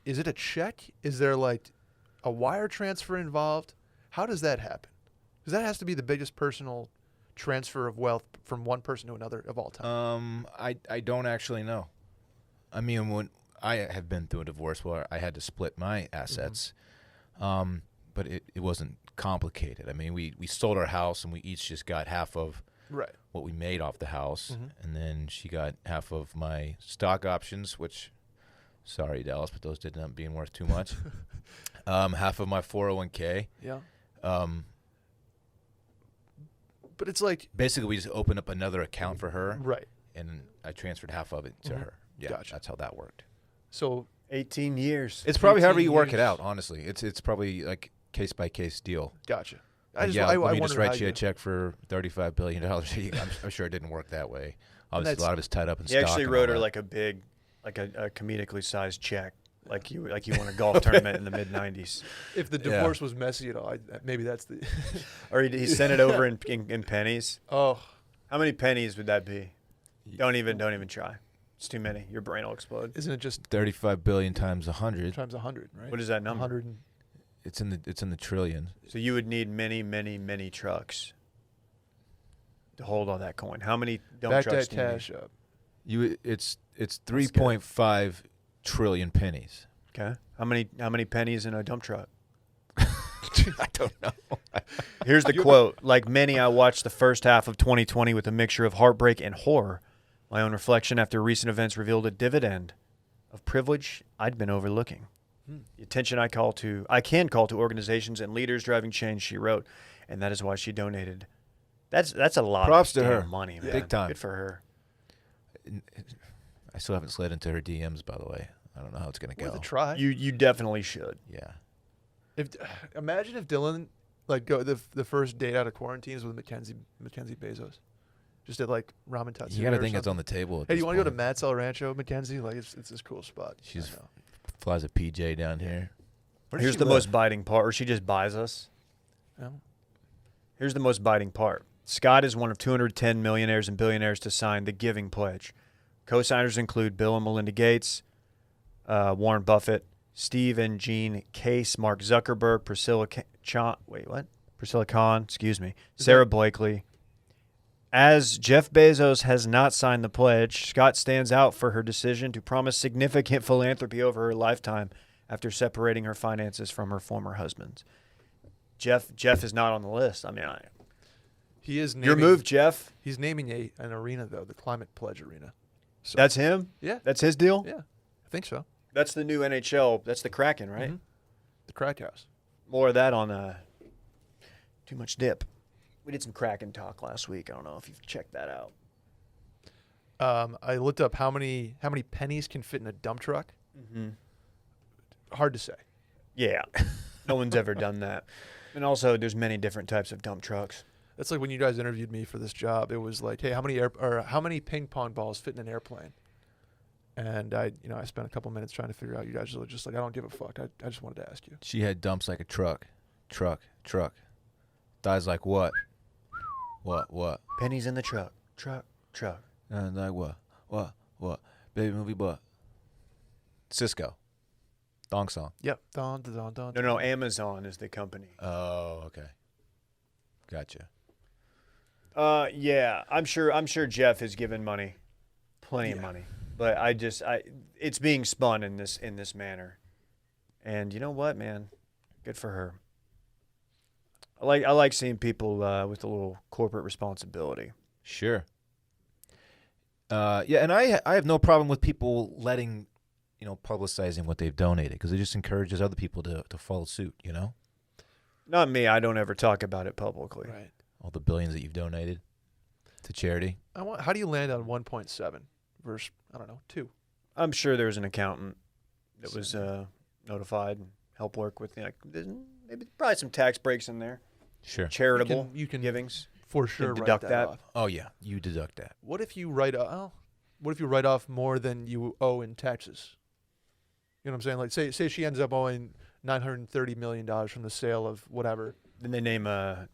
S1: Is it a check? Is there like a wire transfer involved? How does that happen? Because that has to be the biggest personal transfer of wealth from one person to another of all time.
S3: I don't actually know. I mean, when I have been through a divorce where I had to split my assets, but it wasn't complicated. I mean, we sold our house and we each just got half of what we made off the house, and then she got half of my stock options, which, sorry, Dallas, but those did end up being worth too much. Half of my 401k.
S1: Yeah. But it's like
S3: basically we just opened up another account for her,
S1: right?
S3: And I transferred half of it to her. Yeah,
S1: gotcha.
S3: That's how that worked.
S1: So
S2: 18 years.
S3: It's probably however you work it out. Honestly, it's probably like case by case deal.
S1: Gotcha.
S3: I just write you a check for $35 billion. I'm sure it didn't work that way. Obviously, a lot of it's tied up in stock.
S2: He actually wrote her like a big, like a comedically sized check, like you won a golf tournament in the mid '90s.
S1: If the divorce was messy at all, maybe that's the.
S2: Or he sent it over in pennies.
S1: Oh,
S2: how many pennies would that be? Don't even try. It's too many. Your brain will explode.
S1: Isn't it just
S3: 35 billion times 100?
S1: Times 100, right?
S2: What is that number?
S1: 100.
S3: It's in the trillions.
S2: So you would need many, many, many trucks to hold all that coin. How many dump trucks?
S1: Back that cash up.
S3: It's 3.5 trillion pennies.
S2: Okay. How many pennies in a dump truck?
S3: I don't know.
S2: Here's the quote. Like many, I watched the first half of 2020 with a mixture of heartbreak and horror. My own reflection after recent events revealed a dividend of privilege I'd been overlooking. The attention I can call to organizations and leaders driving change, she wrote, and that is why she donated. That's a lot
S3: Props
S2: of
S3: to her.
S2: money, man.
S3: Big time.
S2: Good for her.
S3: I still haven't slid into her DMs, by the way. I don't know how it's going to go.
S1: Worth a try.
S2: You definitely should.
S3: Yeah.
S1: Imagine if Dylan go the first date out of quarantine is with Mackenzie Bezos. Just at like ramen tatsu.
S3: You got to think it's on the table.
S1: Hey, do you want to go to Matt's El Rancho, Mackenzie? Like it's this cool spot.
S3: She flies a PJ down here.
S2: Here's the most biting part, or she just buys us.
S1: Oh.
S2: Here's the most biting part. Scott is one of 210 millionaires and billionaires to sign the Giving Pledge. Co-signers include Bill and Melinda Gates, Warren Buffett, Steve and Jean Case, Mark Zuckerberg, Priscilla Khan, Sarah Blakely. As Jeff Bezos has not signed the pledge, Scott stands out for her decision to promise significant philanthropy over her lifetime after separating her finances from her former husbands. Jeff is not on the list. I mean,
S1: he is naming,
S2: your move, Jeff.
S1: He's naming an arena though, the Climate Pledge Arena. So,
S2: that's him?
S1: Yeah.
S2: That's his deal?
S1: Yeah, I think so.
S2: That's the new NHL. That's the Kraken, right?
S1: Mm-hmm. The Crack House.
S2: More of that on Too Much Dip. We did some Kraken talk last week. I don't know if you've checked that out.
S1: I looked up how many pennies can fit in a dump truck.
S2: Mm-hmm.
S1: Hard to say.
S2: Yeah, no one's ever done that. And also, there's many different types of dump trucks.
S1: That's like when you guys interviewed me for this job. It was like, hey, how many ping pong balls fit in an airplane? And I spent a couple minutes trying to figure out. You guys were just like, I don't give a fuck. I just wanted to ask you.
S3: She had dumps like a truck. Dies like what? What?
S2: Pennies in the truck. Truck.
S3: And like what? Baby movie butt. Cisco. Thong song.
S1: Yep. Don.
S2: No, Amazon is the company.
S3: Oh, okay. Gotcha.
S2: Yeah, I'm sure Jeff has given money, plenty of money, but it's being spun in this manner, and you know what, man, good for her. I like seeing people with a little corporate responsibility.
S3: Sure. Yeah, and I have no problem with people letting, publicizing what they've donated, because it just encourages other people to follow suit.
S2: Not me. I don't ever talk about it publicly.
S1: Right.
S3: All the billions that you've donated to charity.
S1: How do you land on 1.7 versus 2?
S2: I'm sure there was an accountant that was notified and helped work with maybe probably some tax breaks in there.
S3: Sure.
S2: Charitable
S1: You can
S2: givings.
S1: for sure
S2: can
S1: write
S2: deduct
S1: that
S2: that.
S1: off.
S3: Oh yeah, you deduct that.
S1: What if you write off more than you owe in taxes? You know what I'm saying? Like say she ends up owing $930 million from the sale of whatever.
S2: Then they name a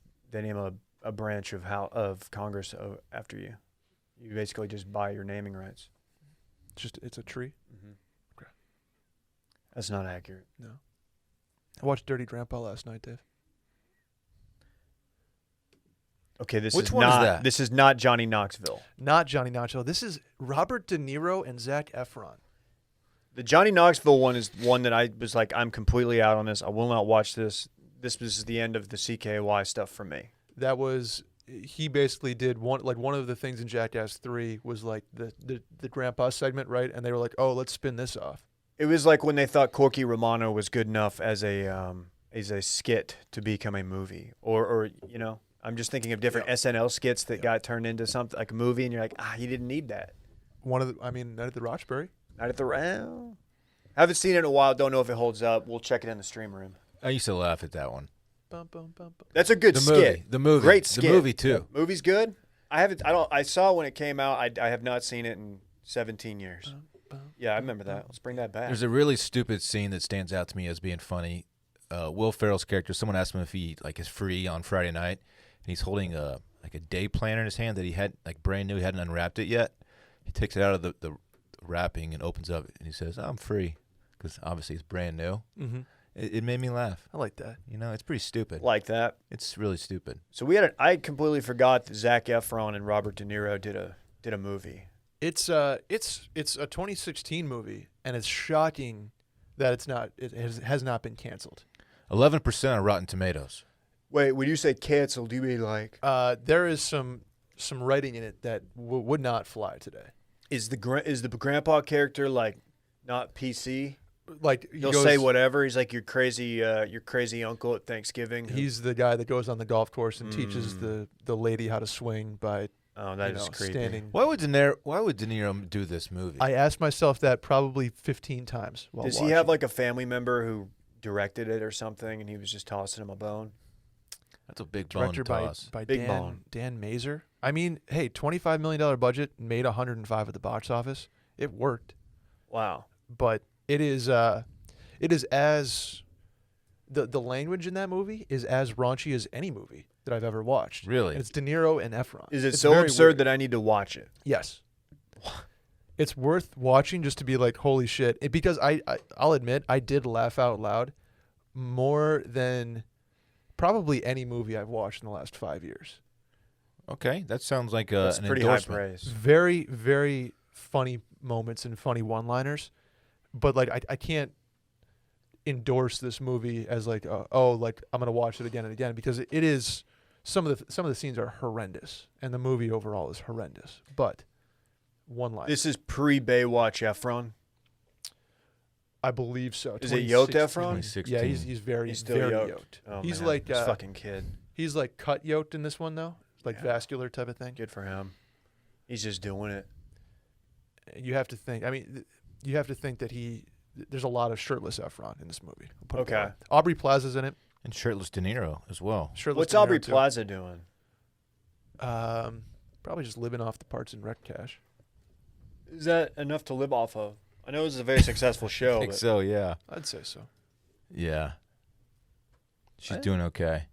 S2: branch of Congress after you. You basically just buy your naming rights.
S1: It's a tree.
S2: Mm-hmm.
S1: Okay.
S2: That's not accurate.
S1: No. I watched Dirty Grandpa last night, Dave.
S2: Okay,
S3: Which one is that?
S2: This is not Johnny Knoxville.
S1: Not Johnny Knoxville. This is Robert De Niro and Zac Efron.
S2: The Johnny Knoxville one is one that I was like, I'm completely out on this. I will not watch this. This is the end of the CKY stuff for me.
S1: He basically did one of the things in Jackass 3 was like the grandpa segment, right? And they were like, oh, let's spin this off.
S2: It was like when they thought Corky Romano was good enough as a skit to become a movie, or I'm just thinking of different SNL skits that got turned into something like a movie, and you're like, you didn't need that.
S1: Night at the Roxbury.
S2: Night at the Round. Haven't seen it in a while. Don't know if it holds up. We'll check it in the stream room.
S3: I used to laugh at that one.
S1: Bum, bum, bum, bum.
S2: That's a good skit.
S3: The movie.
S2: Great skit.
S3: The movie too.
S2: The movie's good. I saw it when it came out. I have not seen it in 17 years. Yeah, I remember that. Let's bring that back.
S3: There's a really stupid scene that stands out to me as being funny. Will Ferrell's character, someone asked him if he is free on Friday night, and he's holding a day planner in his hand that he had brand new. He hadn't unwrapped it yet. He takes it out of the wrapping and opens up, and he says, "I'm free," because obviously it's brand new.
S1: Mm-hmm.
S3: It made me laugh.
S1: I like that.
S3: It's pretty stupid.
S2: Like that.
S3: It's really stupid.
S2: So I completely forgot that Zac Efron and Robert De Niro did a movie.
S1: It's a 2016 movie, and it's shocking that it has not been canceled.
S3: 11% on Rotten Tomatoes.
S2: Wait, when you say canceled, do you mean like?
S1: There is some writing in it that would not fly today.
S2: Is the grandpa character like not PC?
S1: Like
S2: He'll say whatever. He's like your crazy uncle at Thanksgiving.
S1: He's the guy that goes on the golf course and teaches the lady how to swing by
S2: that is creepy.
S1: standing.
S3: Why would De Niro do this movie?
S1: I asked myself that probably 15 times while
S2: Does
S1: watching.
S2: he have like a family member who directed it or something, and he was just tossing him a bone?
S3: That's a big bone to
S1: Director
S3: toss.
S1: by
S2: Big bone.
S1: Dan Mazer. I mean, hey, $25 million budget, made 105 at the box office. It worked.
S2: Wow.
S1: But it is as the language in that movie is as raunchy as any movie that I've ever watched.
S3: Really?
S1: And it's De Niro and Efron.
S2: Is it
S1: It's
S2: so
S1: very
S2: absurd
S1: weird.
S2: that I need to watch it?
S1: Yes. It's worth watching just to be like, holy shit. Because I'll admit, I did laugh out loud more than probably any movie I've watched in the last 5 years.
S3: Okay, that sounds like
S2: That's
S3: an
S2: pretty high
S3: endorsement.
S2: praise.
S1: Very, very funny moments and funny one-liners. But like, I can't endorse this movie as like, I'm going to watch it again and again, because it is, some of the scenes are horrendous, and the movie overall is horrendous. But one line.
S2: This is pre-Baywatch Efron.
S1: I believe so.
S2: Is it yoked
S1: 2016.
S2: Efron?
S1: Yeah, he's very
S2: He's still
S1: very
S2: yoked.
S1: yoked.
S2: Oh,
S1: He's
S2: man,
S1: like
S2: this fucking kid.
S1: He's like cut yoked in this one though, like
S2: Yeah.
S1: vascular type of thing.
S2: Good for him. He's just doing it.
S1: you have to think. I mean, you have to think that there's a lot of shirtless Efron in this movie. I'll put it that
S2: Okay.
S1: way. Aubrey Plaza's in it.
S3: And shirtless De Niro as well.
S1: Shirtless
S2: What's
S1: De Niro,
S2: Aubrey
S1: too.
S2: Plaza doing?
S1: Probably just living off the Parks and Rec cash.
S2: Is that enough to live off of? I know this is a very successful show.
S3: I think
S2: but
S3: so, yeah.
S1: I'd say so.
S3: Yeah. She's
S1: I-
S3: doing okay.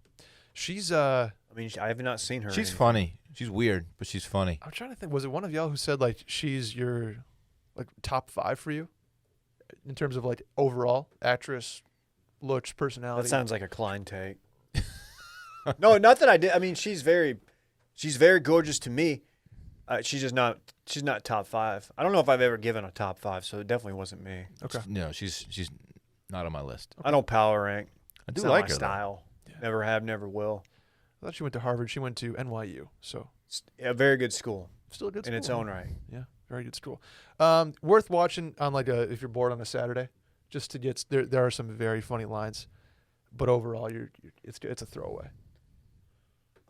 S1: She's
S2: I mean, I have not seen her.
S3: She's
S2: in-
S3: funny. She's weird, but she's funny.
S1: I'm trying to think. Was it one of y'all who said like she's your like top 5 for you in terms of like overall actress, looks, personality?
S2: That sounds like a Klein take. No, not that I did. I mean, she's very gorgeous to me. She's just not. She's not top 5. I don't know if I've ever given a top 5, so it definitely wasn't me.
S1: Okay.
S3: No, she's not on my list.
S2: I don't power rank.
S3: I do
S2: It's not
S3: like
S2: my
S3: her. though.
S2: style.
S1: Yeah.
S2: Never have, never will.
S1: I thought she went to Harvard. She went to NYU. So
S2: It's a very good school
S1: still a good
S2: in
S1: school.
S2: its own right.
S1: Yeah, very good school. Worth watching on like if you're bored on a Saturday, just to get there are some very funny lines, but overall it's a throwaway.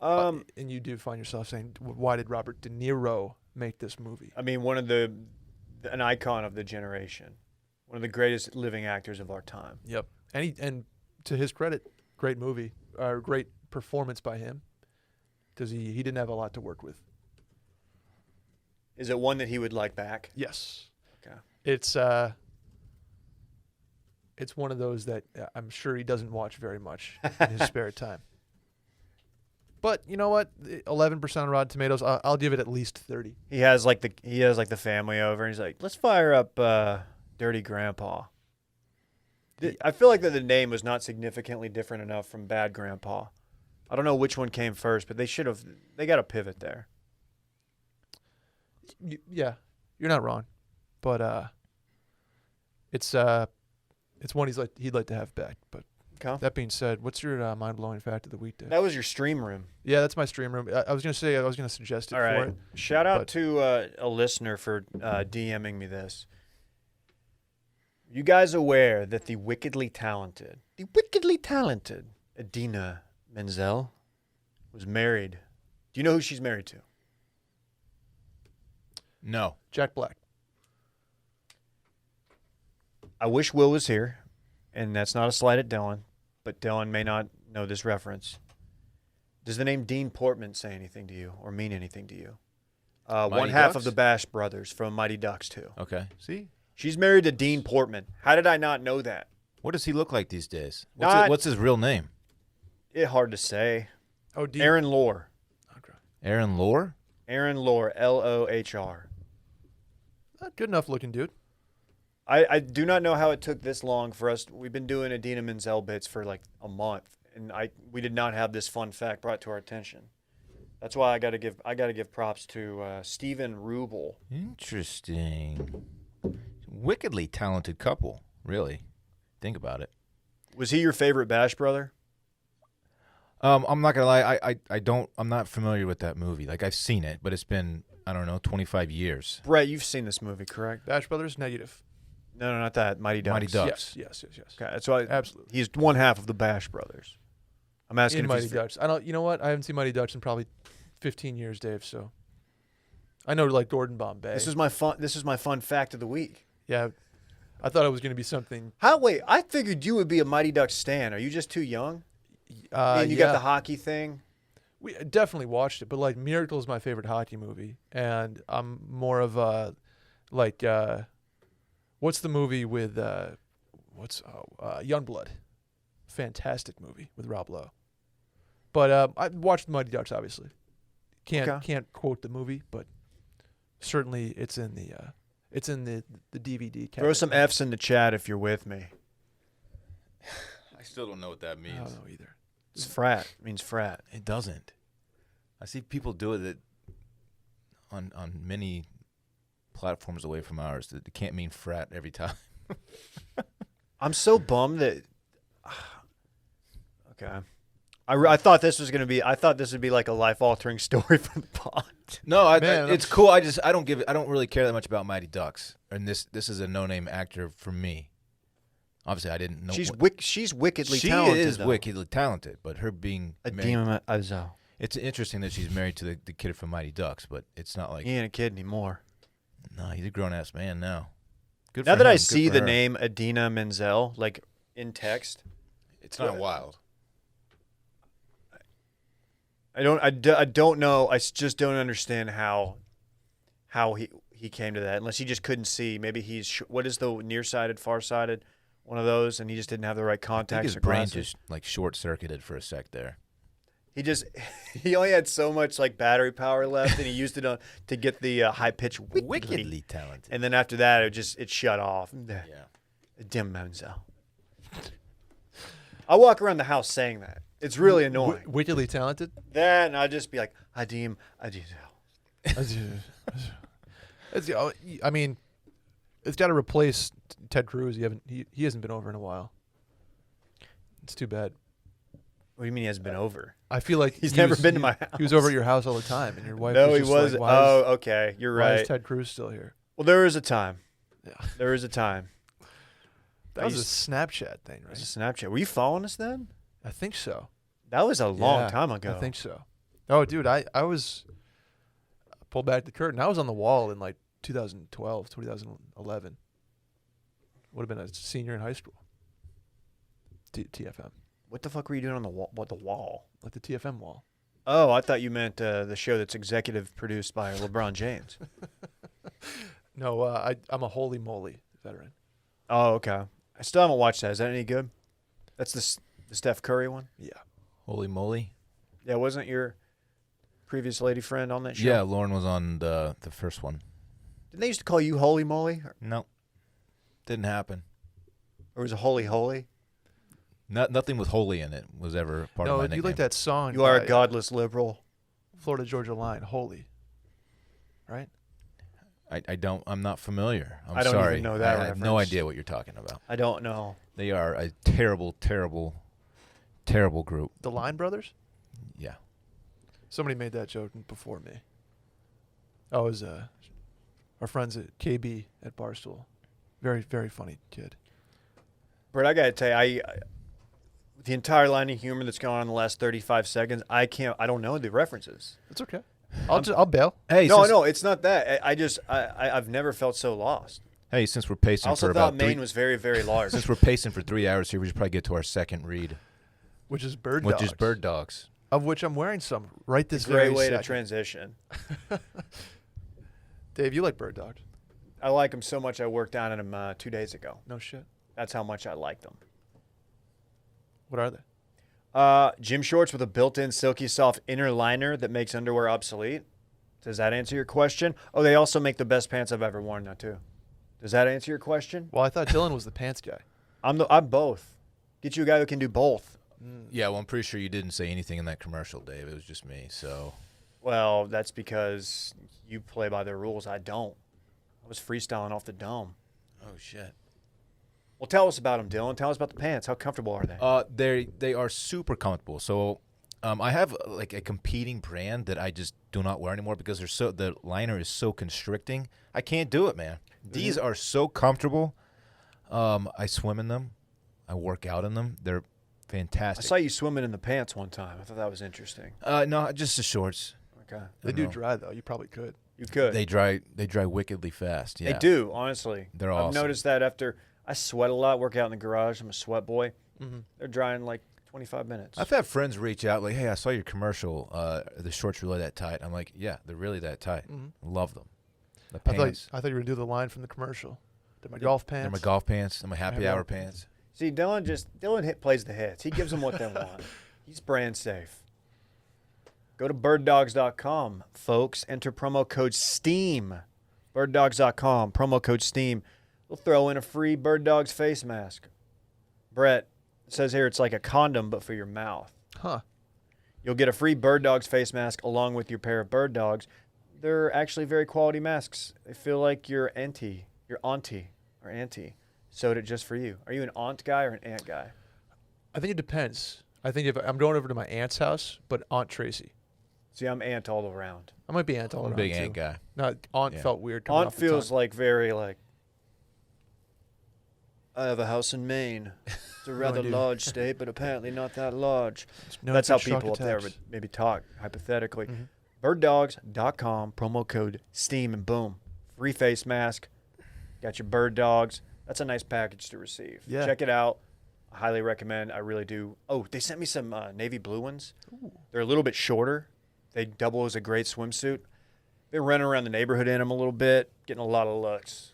S1: And you do find yourself saying, why did Robert De Niro make this movie?
S2: I mean, an icon of the generation, one of the greatest living actors of our time.
S1: Yep. And to his credit, great movie, great performance by him, because he didn't have a lot to work with.
S2: Is it one that he would like back?
S1: Yes.
S2: Okay.
S1: It's one of those that I'm sure he doesn't watch very much in his spare time. But you know what? 11% on Rotten Tomatoes. I'll give it at least 30.
S2: He has like the family over, and he's like, let's fire up Dirty Grandpa. I feel like that the name was not significantly different enough from Bad Grandpa. I don't know which one came first, but they got to pivot there.
S1: Yeah, you're not wrong, but it's one he'd like to have back. But
S2: Okay.
S1: that being said, what's your mind-blowing fact of the week, Dave?
S2: That was your stream room.
S1: Yeah, that's my stream room. I was gonna suggest it
S2: All
S1: for
S2: right.
S1: it.
S2: Shout out
S1: but-
S2: to a listener for DMing me this. You guys aware that the wickedly talented Idina Menzel was married? Do you know who she's married to?
S3: No.
S1: Jack Black.
S2: I wish Will was here, and that's not a slight at Dylan, but Dylan may not know this reference. Does the name Dean Portman say anything to you or mean anything to you? One half of
S3: Ducks?
S2: the Bash brothers from Mighty Ducks 2.
S3: Okay. See?
S2: She's married to Dean Portman. How did I not know that?
S3: What does he look like these days?
S2: Not-
S3: What's his real name?
S2: It's hard to say.
S1: Oh, Dean.
S2: Aaron Lohr.
S1: Okay.
S3: Aaron Lohr?
S2: Aaron Lohr, Lohr.
S1: Good enough looking dude.
S2: I do not know how it took this long for us. We've been doing Idina Menzel bits for like a month, and we did not have this fun fact brought to our attention. That's why I got to give props to Stephen Rubel.
S3: Interesting. Wickedly talented couple, really. Think about it.
S2: Was he your favorite Bash brother?
S3: I'm not gonna lie, I'm not familiar with that movie. Like I've seen it, but it's been, I don't know, 25 years.
S2: Brett, you've seen this movie, correct?
S1: Bash Brothers, negative.
S2: No, not that. Mighty Ducks.
S3: Mighty Ducks.
S1: Yes.
S2: Okay, that's why
S1: Absolutely.
S2: he's one half of the Bash brothers. I'm asking
S1: In
S2: if
S1: Mighty
S2: he's
S1: Ducks. I don't. You know what? I haven't seen Mighty Ducks in probably 15 years, Dave. So I know like Gordon Bombay.
S2: This is my fun fact of the week.
S1: Yeah, I thought it was going to be something.
S2: Wait, I figured you would be a Mighty Ducks stan. Are you just too young? And you
S1: yeah.
S2: got the hockey thing.
S1: We definitely watched it, but like Miracle is my favorite hockey movie, and I'm more of a like what's the movie with Youngblood? Fantastic movie with Rob Lowe. But I watched Mighty Ducks, obviously. Can't quote the movie, but certainly it's in the DVD.
S2: Throw some F's in the chat if you're with me.
S3: I still don't know what that
S1: I
S3: means.
S1: don't know either.
S2: It's frat. It means frat.
S3: It doesn't. I see people do it on many platforms away from ours that it can't mean frat every time.
S2: I'm so bummed that. Okay. I thought this was would be like a life altering story for the pod.
S3: No,
S1: Man,
S3: it's cool. I don't really care that much about Mighty Ducks, and this is a no-name actor for me. Obviously, I didn't know.
S2: She's wickedly
S3: she
S2: talented.
S3: is
S2: though.
S3: wickedly talented, but her being married,
S2: Idina Menzel.
S3: it's interesting that she's married to the kid from Mighty Ducks, but it's not like
S2: He ain't a kid anymore.
S3: No, he's a grown ass man now. Good
S2: Now
S3: for
S2: that I
S3: him, good
S2: see
S3: for
S2: the
S3: her.
S2: name Adina Menzel, like in text,
S3: It's not wild.
S2: I don't know. I just don't understand how he came to that. Unless he just couldn't see. Maybe he's what is the nearsighted, farsighted, one of those, and he just didn't have the right
S3: I think
S2: contacts
S3: his
S2: or
S3: brain
S2: glasses.
S3: just like short circuited for a sec there.
S2: He only had so much like battery power left, and he used it to get the high pitch
S3: Wickedly talented.
S2: and then after that it shut off.
S3: Yeah.
S2: Dim Menzel. I walk around the house saying that. It's really annoying.
S1: Wickedly talented.
S2: Then I'd just be like, Adim.
S1: I mean, it's got to replace Ted Cruz. He hasn't been over in a while. It's too bad.
S2: What do you mean he hasn't been over?
S1: I feel like
S2: He's never been to my house.
S1: He was over at your house all the time, and your wife.
S2: No,
S1: was
S2: he
S1: just
S2: was.
S1: Like, why is,
S2: Okay, you're
S1: why
S2: right.
S1: is Ted Cruz still here?
S2: Well, there is a time.
S1: Yeah,
S2: There is a time.
S1: that was a Snapchat thing,
S2: It was
S1: right?
S2: a Snapchat. Were you following us then?
S1: I think so.
S2: That was a long
S1: Yeah,
S2: time ago.
S1: I think so. Oh, dude, I was pull back the curtain. I was on the wall in like 2012, 2011. Would have been a senior in high school. TFM,
S2: What the fuck were you doing on the wall? What, the wall?
S1: like the TFM wall.
S2: Oh, I thought you meant the show that's executive produced by LeBron James.
S1: No, I'm a holy moly veteran.
S2: Oh, okay. I still haven't watched that. Is that any good? That's the Steph Curry one?
S1: Yeah.
S3: Holy moly.
S2: Yeah, wasn't your previous lady friend on that show?
S3: Yeah, Lauren was on the first one.
S2: Didn't they used to call you Holy Moly?
S3: No. Didn't happen.
S2: Or was it Holy Holy?
S3: Nothing with holy in it was ever part of
S1: No,
S3: my
S1: you
S3: nickname.
S1: like that song?
S2: You are
S1: by,
S2: a godless liberal.
S1: Florida Georgia Line, Holy. Right?
S3: I don't. I'm not familiar. I'm
S2: I don't even
S3: sorry.
S2: know that
S3: I have no
S2: reference.
S3: idea what you're talking about.
S2: I don't know.
S3: They are a terrible, terrible, terrible group.
S1: The Line Brothers?
S3: Yeah.
S1: Somebody made that joke before me. Oh, it was our friends at KB at Barstool. Very, very funny kid.
S2: Brett, I gotta tell you, the entire line of humor that's gone on in the last 35 seconds, I don't know the references.
S1: It's okay. I'll bail.
S3: Hey,
S2: No, it's not that. I've never felt so lost.
S3: Hey, since we're
S2: I
S3: pacing
S2: also
S3: for
S2: thought
S3: about
S2: Maine was very, very large.
S3: since we're pacing for 3 hours here, we should probably get to our second read,
S1: Which is bird
S3: which
S1: dogs.
S3: is bird dogs.
S1: Of which I'm wearing some right this
S2: Great
S1: very
S2: way
S1: second.
S2: to transition.
S1: Dave, you like bird dogs?
S2: I like them so much I worked on them 2 days ago.
S1: No shit.
S2: That's how much I like them.
S1: What are they?
S2: Gym shorts with a built-in silky soft inner liner that makes underwear obsolete. Does that answer your question? Oh, they also make the best pants I've ever worn now too. Does that answer your question?
S1: Well, I thought Dylan was the pants guy.
S2: I'm both. Get you a guy who can do both.
S3: Yeah, well, I'm pretty sure you didn't say anything in that commercial, Dave. It was just me. So
S2: Well, that's because you play by their rules. I don't. I was freestyling off the dome.
S3: oh shit.
S2: Well, tell us about them, Dylan. Tell us about the pants. How comfortable are they?
S3: They are super comfortable. So, I have like a competing brand that I just do not wear anymore because the liner is so constricting. I can't do it, man. These are so comfortable. I swim in them. I work out in them. They're
S2: I
S3: fantastic.
S2: saw you swimming in the pants one time. I thought that was interesting.
S3: No, just the shorts.
S2: Okay.
S1: They
S3: I
S1: do
S3: know.
S1: dry though. You probably could.
S2: You could.
S3: They dry wickedly fast. Yeah.
S2: They do, honestly.
S3: They're
S2: I've
S3: awesome.
S2: noticed that after I sweat a lot, work out in the garage. I'm a sweat boy.
S1: Mm-hmm.
S2: They're dry in like 25 minutes.
S3: I've had friends reach out like, "Hey, I saw your commercial. The shorts really that tight?" I'm like, "Yeah, they're really that tight.
S1: Mm-hmm.
S3: Love them. The
S1: I
S3: pants.
S1: thought you were gonna do the line from the commercial. They're my golf pants.
S3: They're my golf pants. They're my happy
S1: Happy
S3: hour
S1: hour
S3: pants.
S2: See, Dylan plays the hits. He gives them what they want. He's brand safe. Go to birddogs.com, folks. Enter promo code STEAM. Birddogs.com, promo code STEAM. We'll throw in a free Bird Dogs face mask. Brett, it says here it's like a condom, but for your mouth.
S1: Huh.
S2: You'll get a free Bird Dogs face mask along with your pair of Bird Dogs. They're actually very quality masks. They feel like your auntie sewed it just for you. Are you an aunt guy or an aunt guy?
S1: I think it depends. I think if I'm going over to my aunt's house, but Aunt Tracy.
S2: See, I'm aunt all around.
S1: I might be aunt all
S3: I'm a
S1: around
S3: big
S1: too.
S3: ant guy.
S1: No, aunt
S3: Yeah.
S1: felt weird. Coming
S2: Aunt
S1: off the
S2: feels
S1: tongue.
S2: like very like, I have a house in Maine. It's a rather
S1: idea.
S2: large state, but apparently not that large.
S1: No
S2: That's how
S1: good shock
S2: people up there
S1: attacks.
S2: would maybe talk, hypothetically.
S1: Mhm.
S2: Birddogs.com, promo code STEAM, and boom. free face mask, got your bird dogs. That's a nice package to receive.
S1: Yeah.
S2: Check it out. I highly recommend. I really do. Oh, they sent me some navy blue ones.
S1: Ooh.
S2: They're a little bit shorter. They double as a great swimsuit. Been running around the neighborhood in them a little bit, getting a lot of looks.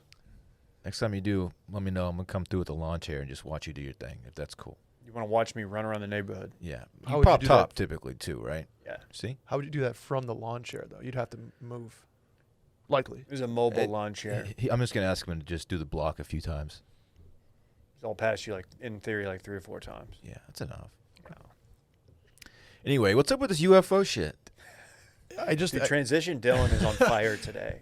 S3: Next time you do, let me know. I'm gonna come through with a lawn chair and just watch you do your thing, if that's cool.
S2: You want to watch me run around the neighborhood?
S3: Yeah.
S1: How
S3: You
S1: would you
S3: pop
S1: do
S3: top
S1: that?
S3: typically too, right?
S2: Yeah.
S3: See?
S1: How would you do that from the lawn chair, though? You'd have to move. Likely.
S2: There's a mobile lawn chair.
S3: I'm just gonna ask him to just do the block a few times.
S2: I'll pass you, like, in theory, like 3 or 4 times.
S3: Yeah, that's enough.
S2: Wow.
S3: Anyway, what's up with this UFO shit?
S2: The transition Dylan is on fire today.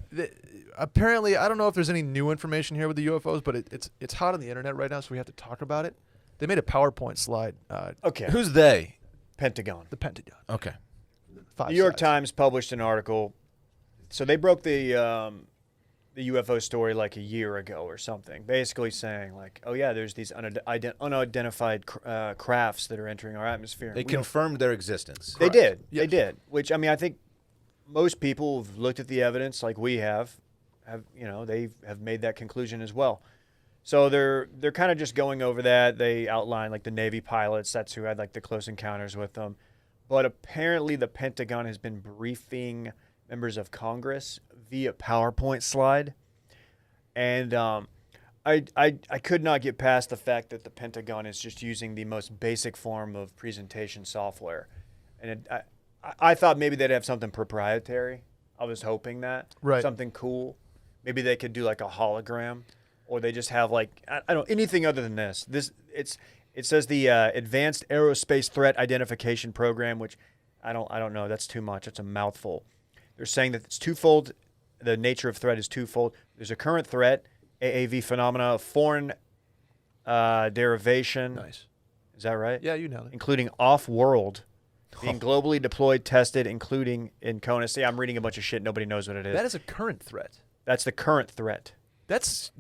S1: Apparently, I don't know if there's any new information here with the UFOs, but it's hot on the internet right now, so we have to talk about it. They made a PowerPoint slide.
S2: Okay.
S3: Who's they?
S2: Pentagon.
S1: The Pentagon.
S3: Okay.
S1: 5
S2: New York
S1: sides.
S2: Times published an article. So they broke the UFO story like a year ago or something, basically saying like, oh yeah, there's these unidentified crafts that are entering our atmosphere.
S3: They confirmed their existence.
S2: They
S1: Correct.
S2: did.
S1: Yes.
S2: They did. Which, I mean, I think most people have looked at the evidence like we have they have made that conclusion as well. So they're kind of just going over that. They outline like the Navy pilots. That's who had like the close encounters with them. But apparently the Pentagon has been briefing members of Congress via PowerPoint slide. And I could not get past the fact that the Pentagon is just using the most basic form of presentation software. And I thought maybe they'd have something proprietary. I was hoping that.
S1: Right.
S2: Something cool. Maybe they could do like a hologram, or they just have like, I don't know, anything other than this. It says the Advanced Aerospace Threat Identification Program, which I don't know. That's too much. It's a mouthful. They're saying that it's twofold. The nature of threat is twofold. There's a current threat, AAV phenomena of foreign derivation.
S1: Nice.
S2: Is that right?
S1: Yeah, you nailed it.
S2: Including off-world, being globally deployed, tested, including in Kona. See, I'm reading a bunch of shit. Nobody knows what it is.
S1: That is a current threat.
S2: That's the current threat.
S1: That's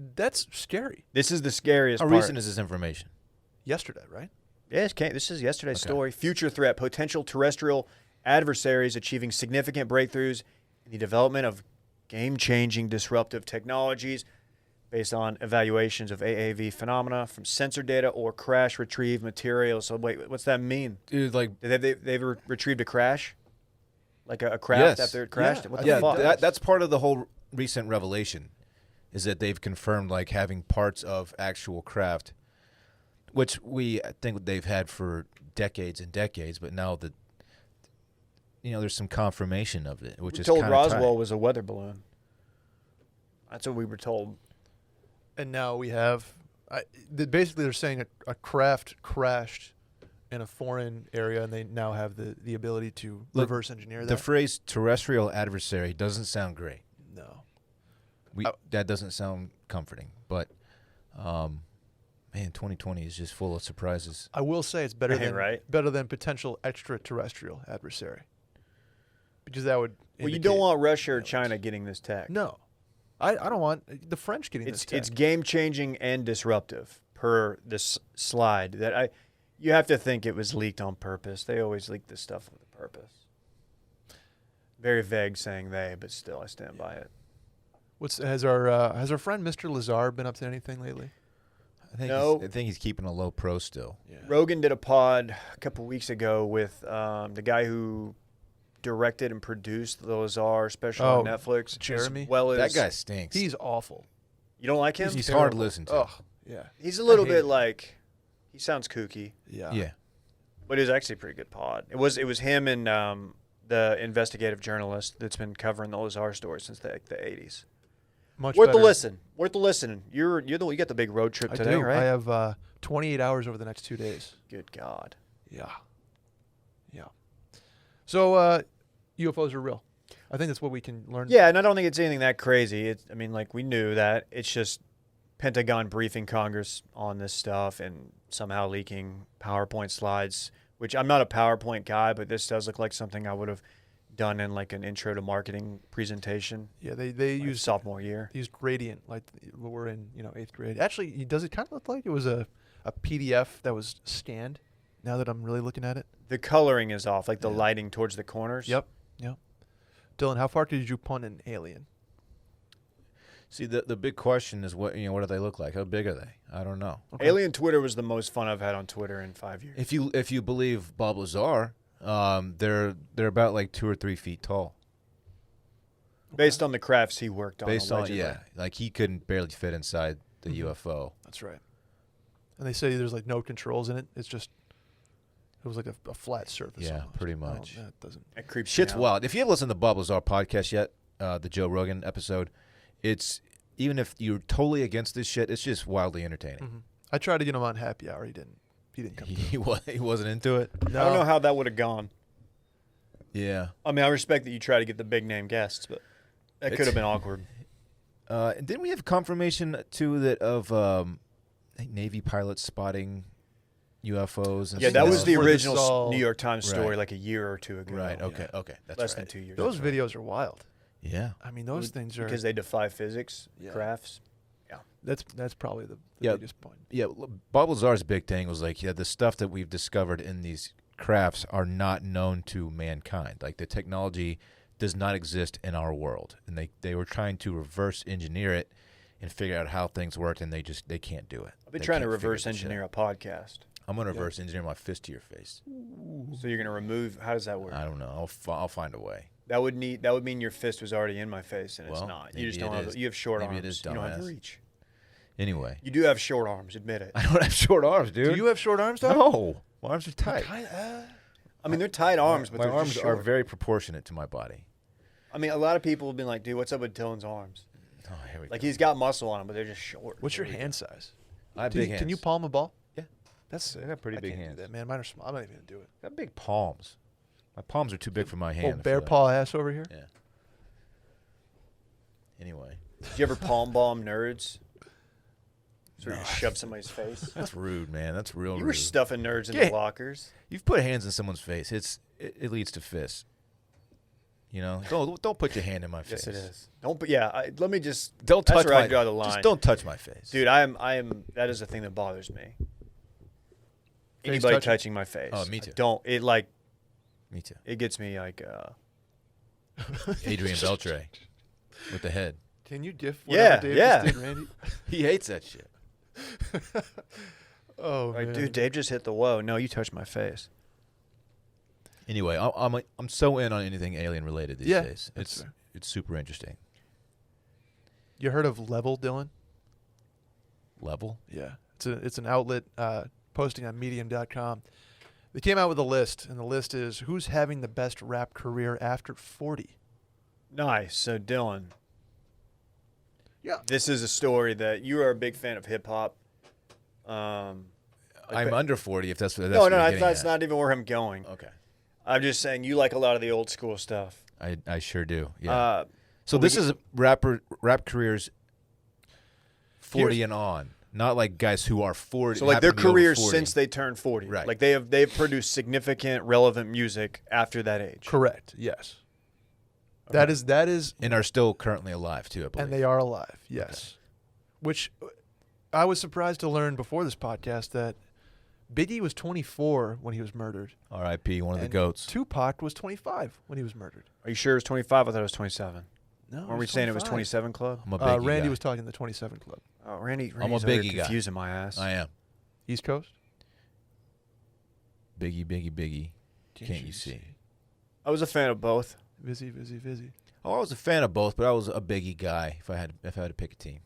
S1: scary.
S2: This is the scariest
S3: How
S2: part.
S3: recent is this information?
S1: Yesterday, right?
S2: Yes, this is yesterday's
S3: Okay.
S2: story. Future threat, potential terrestrial adversaries achieving significant breakthroughs in the development of game-changing disruptive technologies based on evaluations of AAV phenomena from sensor data or crash retrieved materials. So wait, what's that mean?
S3: Dude, like,
S2: They've retrieved a crash? Like a craft
S3: Yes.
S2: after it crashed?
S1: Yeah,
S2: What
S1: I
S2: the
S3: yeah,
S2: fuck?
S3: that's part of the whole recent revelation, is that they've confirmed like having parts of actual craft, which I think they've had for decades and decades, but now that there's some confirmation of it, which
S2: We
S3: is
S2: told
S3: kinda
S2: Roswell
S3: tight.
S2: was a weather balloon. That's what we were told.
S1: And now we have, basically they're saying a craft crashed in a foreign area, and they now have the ability to
S3: Look,
S1: reverse engineer
S3: The
S1: that.
S3: phrase terrestrial adversary doesn't sound great.
S1: No.
S3: That doesn't sound comforting, but man, 2020 is just full of surprises.
S1: I will say it's better than
S2: Right.
S1: better than potential extraterrestrial adversary. Because that would
S2: Well, you
S1: indicate
S2: don't want Russia or
S1: aliens.
S2: China getting this tech.
S1: No. I don't want the French getting this tech.
S2: It's game changing and disruptive per this slide that you have to think it was leaked on purpose. They always leak this stuff with a purpose. Very vague saying they, but still I stand by it.
S1: Has our friend Mr. Lazar been up to anything lately?
S2: No.
S3: I think he's keeping a low pro still.
S1: Yeah.
S2: Rogan did a pod a couple weeks ago with the guy who directed and produced the Lazar special on Netflix.
S1: Jeremy?
S2: As well as
S3: That guy stinks.
S1: He's awful.
S2: You don't like him?
S3: He's hard to listen to.
S1: Oh, yeah.
S2: He's a little
S1: I hate
S2: bit
S1: him.
S2: like, he sounds kooky,
S1: Yeah.
S3: Yeah.
S2: but it was actually a pretty good pod. It was him and the investigative journalist that's been covering the Lazar story since the 80s.
S1: Much
S2: Worth
S1: better.
S2: the listen. Worth the listen. You got the big road trip
S1: I
S2: today,
S1: do.
S2: right?
S1: I have 28 hours over the next 2 days.
S2: Good God.
S1: Yeah. Yeah. So UFOs are real. I think that's what we can learn.
S2: Yeah, and I don't think it's anything that crazy. We knew that. It's just Pentagon briefing Congress on this stuff and somehow leaking PowerPoint slides, which I'm not a PowerPoint guy, but this does look like something I would have done in like an intro to marketing presentation.
S1: Yeah, they
S2: Like
S1: use
S2: sophomore year.
S1: They used Gradient like we're in 8th grade. Actually, does it kind of look like it was a PDF that was scanned? Now that I'm really looking at it.
S2: The coloring is off, like the
S1: Yeah.
S2: lighting towards the corners.
S1: Yep. Dylan, how far did you punt an alien?
S3: See, the big question is what do they look like? How big are they? I don't know.
S1: Okay.
S2: Alien Twitter was the most fun I've had on Twitter in 5 years.
S3: If you believe Bob Lazar, they're about like 2 or 3 feet tall.
S2: Based on the crafts he worked on.
S3: Based on
S2: allegedly.
S3: like he couldn't barely fit inside the UFO.
S1: That's right. And they say there's like no controls in it. It's just it was like a flat surface.
S3: Yeah,
S1: almost.
S3: pretty much.
S1: That doesn't.
S2: It creeps me
S3: Shit's
S2: out.
S3: wild. If you haven't listened to Bob Lazar podcast yet, the Joe Rogan episode, it's even if you're totally against this shit, it's just wildly entertaining.
S1: Mm-hmm. I tried to get him on Happy Hour. He didn't. He didn't come.
S3: He wasn't into it.
S2: I don't know how that would have gone.
S3: Yeah.
S2: I mean, I respect that you try to get the big name guests, but that could have been awkward.
S3: And didn't we have confirmation too that of Navy pilots spotting UFOs? And
S2: Yeah, that
S3: stuff?
S2: was the
S1: Before this
S2: original
S1: all-
S2: New York Times story
S3: Right.
S2: like a year or two ago.
S3: Right. Okay.
S1: Yeah.
S3: Okay. That's
S2: Less
S3: right.
S2: than 2 years.
S1: Those
S2: ago.
S1: videos are wild.
S3: Yeah.
S1: I mean, those things are.
S2: Because they defy physics,
S1: Yeah.
S2: crafts.
S1: That's probably the
S3: Yeah.
S1: biggest point.
S3: Yeah. Bob Lazar's big thing was like, the stuff that we've discovered in these crafts are not known to mankind. Like the technology does not exist in our world, and they were trying to reverse engineer it and figure out how things worked, and they can't do it.
S2: I've been
S3: They
S2: trying to
S3: can't figure
S2: reverse
S3: this shit
S2: engineer
S3: out.
S2: a podcast.
S3: I'm gonna reverse engineer my fist to your face.
S2: So you're gonna remove? How does that work?
S3: I don't know. I'll find a way.
S2: That would mean your fist was already in my face, and it's
S3: Well,
S2: not.
S3: maybe
S2: You just
S3: it
S2: don't have.
S3: is.
S2: You have short
S3: Maybe
S2: arms.
S3: it is
S2: You don't have
S3: dumbass.
S2: reach.
S3: Anyway,
S2: You do have short arms. Admit it.
S3: I don't have short arms, dude.
S1: Do you have short arms, dog?
S3: No, my arms are tight.
S2: I mean, they're tight arms, but
S3: my
S2: they're
S3: arms
S2: just
S3: are
S2: short.
S3: very proportionate to my body.
S2: I mean, a lot of people have been like, "Dude, what's up with Dylan's arms?
S3: Oh, here we
S2: Like,
S3: go.
S2: he's got muscle on him, but they're just short."
S1: What's your hand size?
S3: I have
S1: Can
S3: big
S1: you,
S3: hands.
S1: can you palm a ball?
S3: Yeah.
S1: That's sick.
S3: I got pretty
S1: I
S3: big
S1: can't
S3: hands.
S1: do that, man. Mine are small. I'm not even gonna do it.
S3: I got big palms. My palms are too big for my hand.
S1: Old bear
S3: for that.
S1: paw ass over here.
S3: Yeah. Anyway,
S2: Did you ever palm bomb nerds? Sort of shove somebody's face.
S3: that's rude, man. That's real
S2: You
S3: rude.
S2: were stuffing nerds in
S3: Yeah.
S2: the lockers.
S3: You've put hands in someone's face. It leads to fists. You know, don't put your hand in my face.
S2: Yes, it is. Don't. But yeah, let me just.
S3: Don't
S2: That's
S3: touch
S2: where
S3: my.
S2: I draw the line.
S3: Just don't touch my face,
S2: Dude, I am. That is the thing that bothers me. Anybody touching my face.
S3: Oh, me too.
S2: Don't. It like.
S3: Me too.
S2: It gets me like.
S3: Adrian Beltre with the head.
S1: Can you gif
S2: Yeah,
S1: whatever Dave
S2: yeah.
S1: just did, Randy?
S3: He hates that shit.
S1: Oh,
S2: Like,
S1: man.
S2: dude, Dave just hit the whoa. No, you touched my face.
S3: Anyway, I'm so in on anything alien related these
S1: Yeah,
S3: days.
S1: that's fair.
S3: It's super interesting.
S1: You heard of Level, Dylan?
S3: Level.
S1: Yeah. It's an outlet posting on Medium.com. They came out with a list, and the list is who's having the best rap career after 40.
S2: Nice. So, Dylan.
S1: Yeah.
S2: This is a story that you are a big fan of hip hop.
S3: I'm under 40. If that's what
S2: No,
S3: you're
S2: that's
S3: getting
S2: not even where I'm going.
S3: at. Okay.
S2: I'm just saying you like a lot of the old school stuff.
S3: I sure do. Yeah. So
S2: well,
S3: this
S2: we
S3: is rap careers 40 and on, not like guys who are 40.
S2: So like their
S3: happen to be over
S2: careers
S3: 40.
S2: since they turned 40.
S3: Right.
S2: Like they've produced significant, relevant music after that age.
S1: Correct. Yes.
S2: Okay.
S1: That is,
S3: and are still currently alive too. I believe.
S1: and they are alive. Yes. Which I was surprised to learn before this podcast that Biggie was 24 when he was murdered.
S3: R.I.P. One of the
S1: and
S3: goats.
S1: Tupac was 25 when he was murdered.
S2: Are you sure it was 25? I thought it was 27.
S1: No.
S2: Weren't we saying it was 27 Club?
S3: I'm a biggie
S1: Randy
S3: guy.
S1: was talking the 27 Club.
S2: Oh, Randy's
S3: I'm a
S2: over here
S3: Biggie guy.
S2: confusing my ass.
S3: I am.
S1: East Coast?
S3: Biggie. Can't you see?
S2: I was a fan of both.
S1: Vizzy.
S3: Oh, I was a fan of both, but I was a Biggie guy. If I had to pick a team,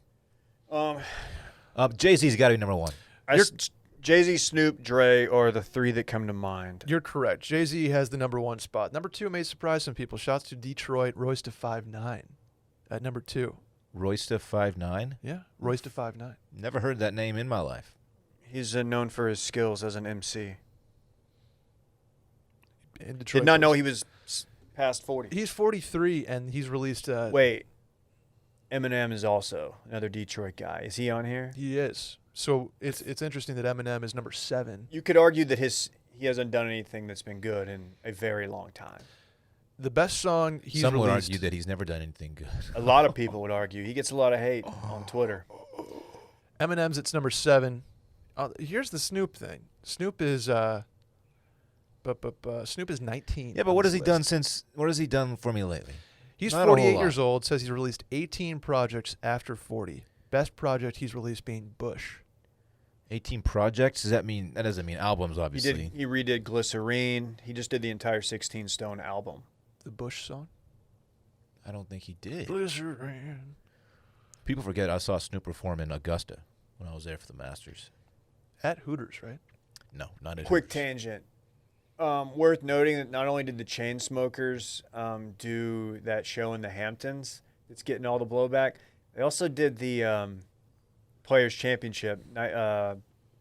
S3: Jay-Z's got to be number one.
S2: Jay-Z, Snoop, Dre are the three that come to mind.
S1: You're correct. Jay-Z has the number one spot. Number two may surprise some people. Shouts to Detroit, Royce to 5'9" at number two.
S3: Royce to 5'9".
S1: Yeah, Royce to 5'9".
S3: Never heard that name in my life.
S2: He's known for his skills as an MC.
S1: In Detroit.
S2: Did not know he was past 40.
S1: He's 43 and he's released.
S2: Wait, Eminem is also another Detroit guy. Is he on here?
S1: He is. So it's interesting that Eminem is number 7.
S2: You could argue that he hasn't done anything that's been good in a very long time.
S1: The best song he's
S3: Some would
S1: released.
S3: argue that he's never done anything good.
S2: A lot of people would argue. He gets a lot of hate on Twitter.
S1: Eminem's it's number 7. Here's the Snoop thing. Snoop is Snoop is 19.
S3: Yeah, but
S1: on
S3: what has
S1: this
S3: he done
S1: list.
S3: since? What has he done for me lately?
S1: He's
S3: Not a whole
S1: 48
S3: lot.
S1: years old, says he's released 18 projects after 40. Best project he's released being Bush.
S3: 18 projects? That doesn't mean albums, obviously.
S2: He redid Glycerine. He just did the entire 16 Stone album.
S1: The Bush song?
S3: I don't think he did.
S1: Glycerine.
S3: People forget I saw Snoop perform in Augusta when I was there for the Masters.
S1: At Hooters, right?
S3: No, not at
S2: Quick
S3: Hooters.
S2: tangent. Worth noting that not only did the Chainsmokers do that show in the Hamptons, it's getting all the blowback, they also did the Players Championship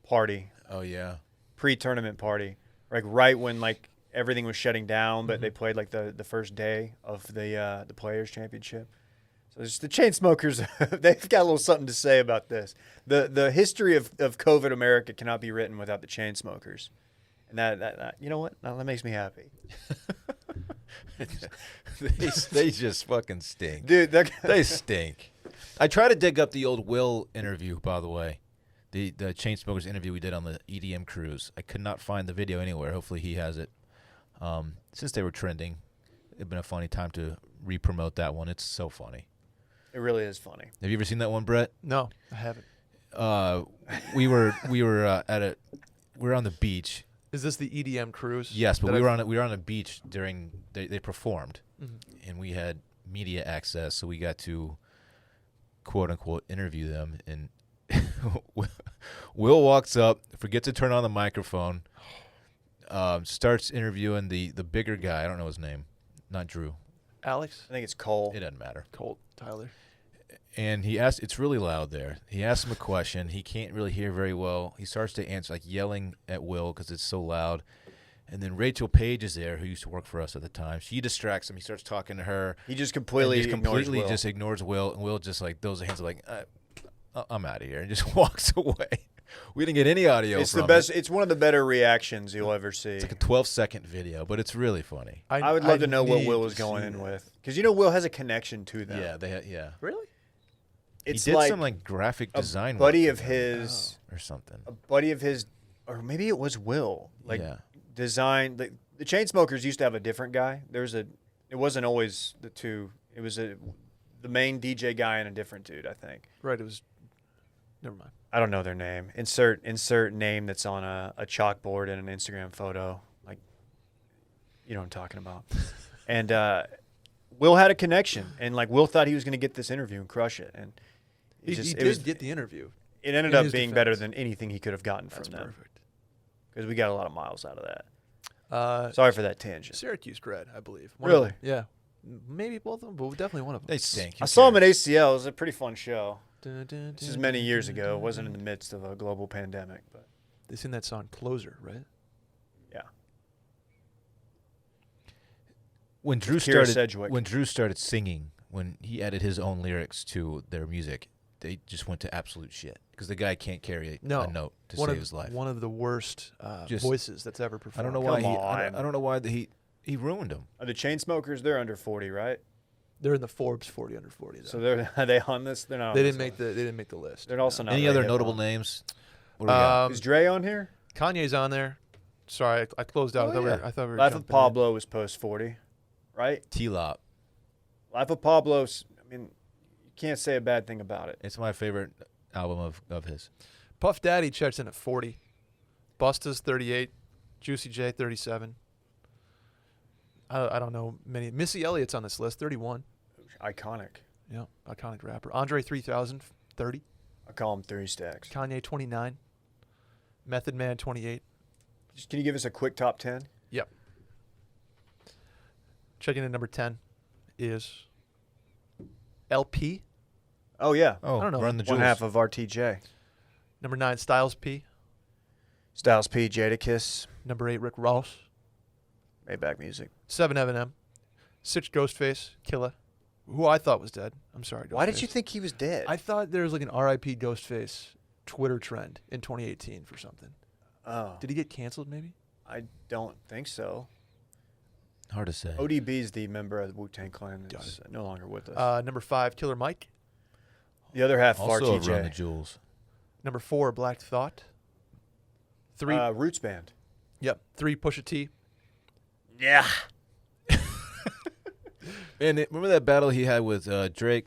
S2: party,
S3: Oh, yeah.
S2: pre-tournament party, like right when like everything was shutting down, but they played like the first day of the Players Championship. So it's the Chainsmokers, they've got a little something to say about this. The history of COVID America cannot be written without the Chainsmokers. And that you know what? Now, that makes me happy.
S3: they just fucking stink.
S2: Dude,
S3: They stink. I try to dig up the old Will interview, by the way. The Chainsmokers interview we did on the EDM cruise. I could not find the video anywhere. Hopefully he has it. Since they were trending, it'd been a funny time to re-promote that one. It's so funny.
S2: it really is funny.
S3: Have you ever seen that one, Brett?
S1: No, I haven't.
S3: We were on the beach.
S1: Is this the EDM cruise?
S3: Yes, but
S1: that
S3: we
S1: I've-
S3: were on a beach during they performed, and we had media access, so we got to quote unquote interview them. And Will walks up, forgets to turn on the microphone, starts interviewing the bigger guy. I don't know his name, not Drew.
S1: Alex?
S2: I think it's Cole.
S3: It doesn't matter.
S1: Colt? Tyler?
S3: And he asked, it's really loud there. He asks him a question. He can't really hear very well. He starts to answer, like yelling at Will because it's so loud. And then Rachel Page is there, who used to work for us at the time. She distracts him. He starts talking to her.
S2: He just completely ignores Will.
S3: just ignores Will. And Will just like those hands are like, I'm out of here, and just walks away. We didn't get any audio.
S2: It's
S3: from
S2: the best.
S3: It.
S2: It's one of the better reactions you'll ever see.
S3: It's like a 12-second video, but it's really funny.
S2: I would love to know what
S1: need
S2: Will
S1: to
S2: was going
S1: see
S2: in
S1: that.
S2: with, because Will has a connection to them.
S3: Yeah, they had, yeah.
S2: Really?
S3: He
S2: It's
S3: did
S2: like
S3: some like graphic
S2: a
S3: design.
S2: buddy
S3: work
S2: of
S3: for them
S2: his,
S3: or something.
S2: or maybe it was Will. Like
S3: Yeah.
S2: design. The Chainsmokers used to have a different guy. It wasn't always the two. It was the main DJ guy and a different dude, I think.
S1: Right, it was. Never mind.
S2: I don't know their name. Insert name that's on a chalkboard in an Instagram photo. Like, you know what I'm talking about. And Will had a connection, and like Will thought he was going to get this interview and crush it, and
S1: He
S2: it
S1: did get the interview.
S2: It ended
S1: in
S2: up
S1: his
S2: being better
S1: defense.
S2: than anything he could have gotten
S1: That's
S2: from them,
S1: perfect.
S2: because we got a lot of miles out of that.
S1: Sorry
S2: for that tangent.
S1: Syracuse grad, I believe.
S2: Really?
S1: Yeah. Maybe both of them, but definitely one of them.
S3: They stink.
S2: I saw him at ACL. It was a pretty fun show.
S1: This
S2: This is many years ago. It wasn't in the midst of a global pandemic, but
S1: They sing that song "Closer," right?
S2: yeah.
S3: When Drew
S2: Kira
S3: started
S2: Sedgwick.
S3: when Drew started singing, when he added his own lyrics to their music, they just went to absolute shit because the guy can't carry a note to save his life.
S1: One of the worst
S3: Just-
S1: voices that's ever
S3: I
S1: performed.
S3: don't know why
S2: Come
S3: I
S2: on.
S3: don't know why he ruined him.
S2: Are the Chainsmokers? They're under 40, right?
S1: They're in the Forbes 40 under 40. Though.
S2: So are they on this? They're not.
S1: they
S2: on
S1: didn't
S2: this
S1: make the they didn't make the list.
S2: They're also not.
S3: Any
S2: really
S3: other
S2: hip
S3: notable
S2: hop.
S3: names? What do we got?
S2: Is Dre on here?
S1: Kanye's on there. Sorry, I closed out.
S3: Oh,
S1: I thought we
S3: yeah.
S1: were, I thought we were
S2: Life of
S1: jumping in.
S2: Pablo was post 40, right?
S3: T-Lop.
S2: Life of Pablo's. I mean, you can't say a bad thing about it.
S3: It's my favorite album of his.
S1: Puff Daddy checks in at 40. Busta's 38. Juicy J 37. I don't know many. Missy Elliott's on this list, 31.
S2: Iconic.
S1: Yeah, iconic rapper. Andre 3000, 30.
S2: I call him 3 stacks.
S1: Kanye 29. Method Man 28.
S2: Can you give us a quick top 10?
S1: Yep. Checking in number 10 is LP.
S2: Oh yeah,
S3: Oh,
S1: I don't know.
S3: Run the
S2: one
S3: Jewels.
S2: half of RTJ.
S1: Number 9, Styles P.
S2: Styles P, Jadakiss,
S1: Number 8, Rick Ross.
S2: Maybach Music.
S1: 7, Eminem. 6, Ghostface, Killa, who I thought was dead. I'm sorry, Ghostface.
S2: Why did you think he was dead?
S1: I thought there was like an RIP Ghostface Twitter trend in 2018 for something.
S2: Oh,
S1: Did he get canceled maybe?
S2: I don't think so.
S3: Hard to say.
S2: ODB is the member of the Wu-Tang Clan
S1: Got
S2: that's no longer with us.
S1: Number 5, Killer Mike.
S2: The other half of
S3: Also
S2: RTJ.
S3: Run the Jewels.
S1: Number 4, Black Thought. 3,
S2: Roots Band.
S1: yep. 3, Pusha T.
S2: Yeah.
S3: And remember that battle he had with Drake?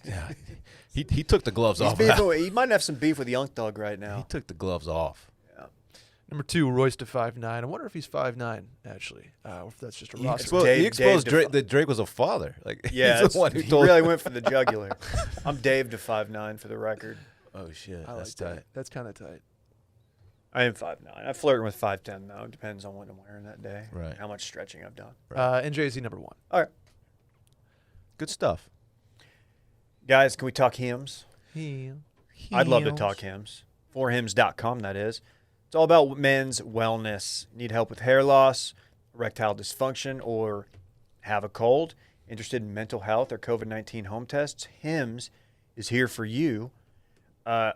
S3: Yeah. He took the gloves off.
S2: He might have some beef with Young Thug right now.
S3: He took the gloves off.
S1: Number 2, Royce to 5'9". I wonder if he's 5'9", actually. Or if that's just a roster.
S3: He exposed Drake, that Drake was a father. Like,
S2: yeah,
S3: he's the one who
S2: he
S3: told
S2: really went for the jugular. I'm Dave to 5'9" for the record.
S3: Oh, shit.
S1: I
S3: That's
S1: like
S3: tight.
S1: that. That's kind of tight.
S2: I am 5'9". I flirt with 5'10", though. It depends on what I'm wearing that day.
S3: Right.
S2: How much stretching I've done.
S1: And Jay-Z number 1.
S2: All right.
S3: Good stuff.
S2: Guys, can we talk hymns? I'd love to talk hymns. Forhims.com, that is. It's all about men's wellness. Need help with hair loss, erectile dysfunction, or have a cold? Interested in mental health or COVID-19 home tests? Hims is here for you. I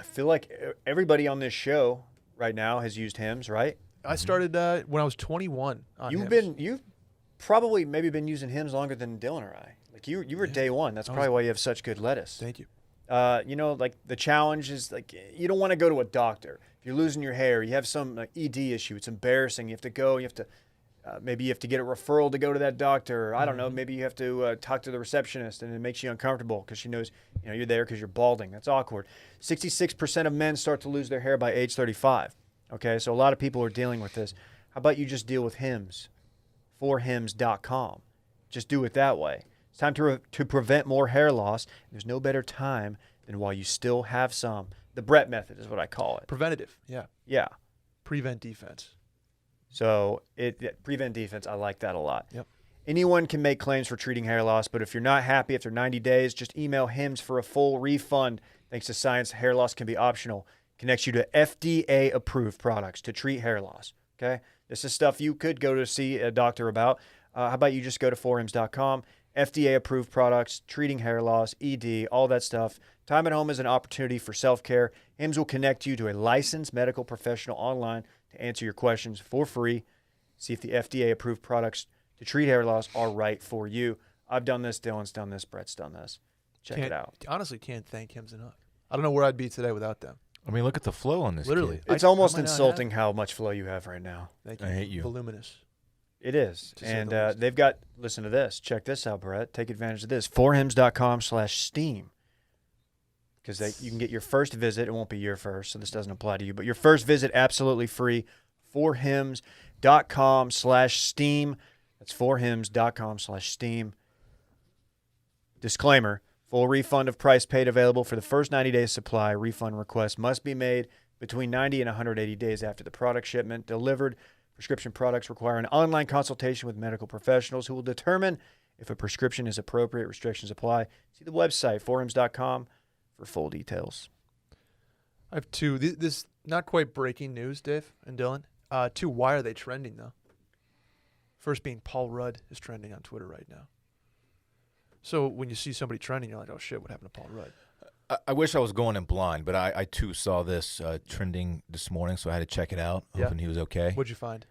S2: feel like everybody on this show right now has used Hims, right?
S1: I started when I was 21 on
S2: You've probably maybe been using Hims longer than Dylan or I. Like you were day one. That's probably why you have such good lettuce.
S1: Thank you.
S2: Like the challenge is like you don't want to go to a doctor. If you're losing your hair, you have some ED issue. It's embarrassing. You have to go. You have to maybe you have to get a referral to go to that doctor. Or, I don't know. Maybe you have to talk to the receptionist, and it makes you uncomfortable because she knows you're there because you're balding. That's awkward. 66% of men start to lose their hair by age 35. Okay, so a lot of people are dealing with this. How about you just deal with Hims? Forhims.com. Just do it that way. It's time to prevent more hair loss. There's no better time than while you still have some. The Brett method is what I call it.
S1: Preventative. Yeah.
S2: Yeah.
S1: Prevent defense.
S2: So prevent defense, I like that a lot.
S1: Yep.
S2: Anyone can make claims for treating hair loss, but if you're not happy after 90 days, just email Hims for a full refund. Thanks to science, hair loss can be optional. Connects you to FDA-approved products to treat hair loss. Okay? This is stuff you could go to see a doctor about. How about you just go to forhims.com? FDA-approved products, treating hair loss, ED, all that stuff. Time at home is an opportunity for self-care. Hims will connect you to a licensed medical professional online to answer your questions for free. See if the FDA-approved products to treat hair loss are right for you. I've done this. Dylan's done this. Brett's done this. Check it out.
S1: Honestly, can't thank Hims enough. I don't know where I'd be today without them.
S3: I mean, look at the flow on this.
S1: Literally.
S3: Kid.
S2: It's almost insulting how much flow you have right now.
S1: Thank you.
S3: I hate you.
S1: Voluminous.
S2: It is. And they've got, listen to this. Check this out, Brett. Take advantage of this. Forhims.com/steam. Because you can get your first visit. It won't be your first, so this doesn't apply to you. But your first visit, absolutely free. Forhims.com/steam. That's forhims.com/steam. Disclaimer. Full refund of price paid available for the first 90 days supply. Refund request must be made between 90 and 180 days after the product shipment delivered. Prescription products require an online consultation with medical professionals who will determine if a prescription is appropriate. Restrictions apply. See the website, forhims.com, for full details.
S1: I have two. This not quite breaking news, Dave and Dylan. Two, why are they trending, though? First being Paul Rudd is trending on Twitter right now. So when you see somebody trending, you're like, oh, shit, what happened to Paul Rudd?
S3: I wish I was going in blind, but I too saw this trending this morning, so I had to check it out, hoping he was okay.
S1: What'd you find?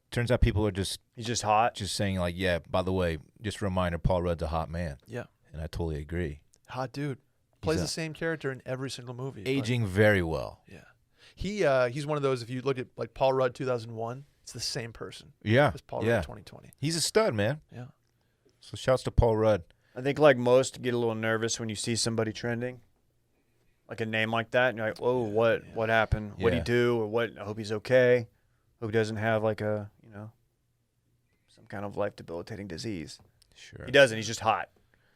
S3: Turns out people are just...
S2: He's just hot?
S3: Just saying, like, yeah, by the way, just a reminder, Paul Rudd's a hot man.
S1: Yeah.
S3: And I totally agree.
S1: Hot dude. Plays the same character in every single movie.
S3: Aging very well.
S1: Yeah. He's one of those, if you look at, like, Paul Rudd 2001, it's the same person as Paul Rudd 2020.
S3: He's a stud, man.
S1: Yeah.
S3: So shouts to Paul Rudd.
S2: I think like most, get a little nervous when you see somebody trending. Like a name like that, and you're like, whoa, what happened? What'd he do? Or what? I hope he's okay. Hope he doesn't have like a, some kind of life-debilitating disease.
S3: Sure.
S2: He doesn't. He's just hot.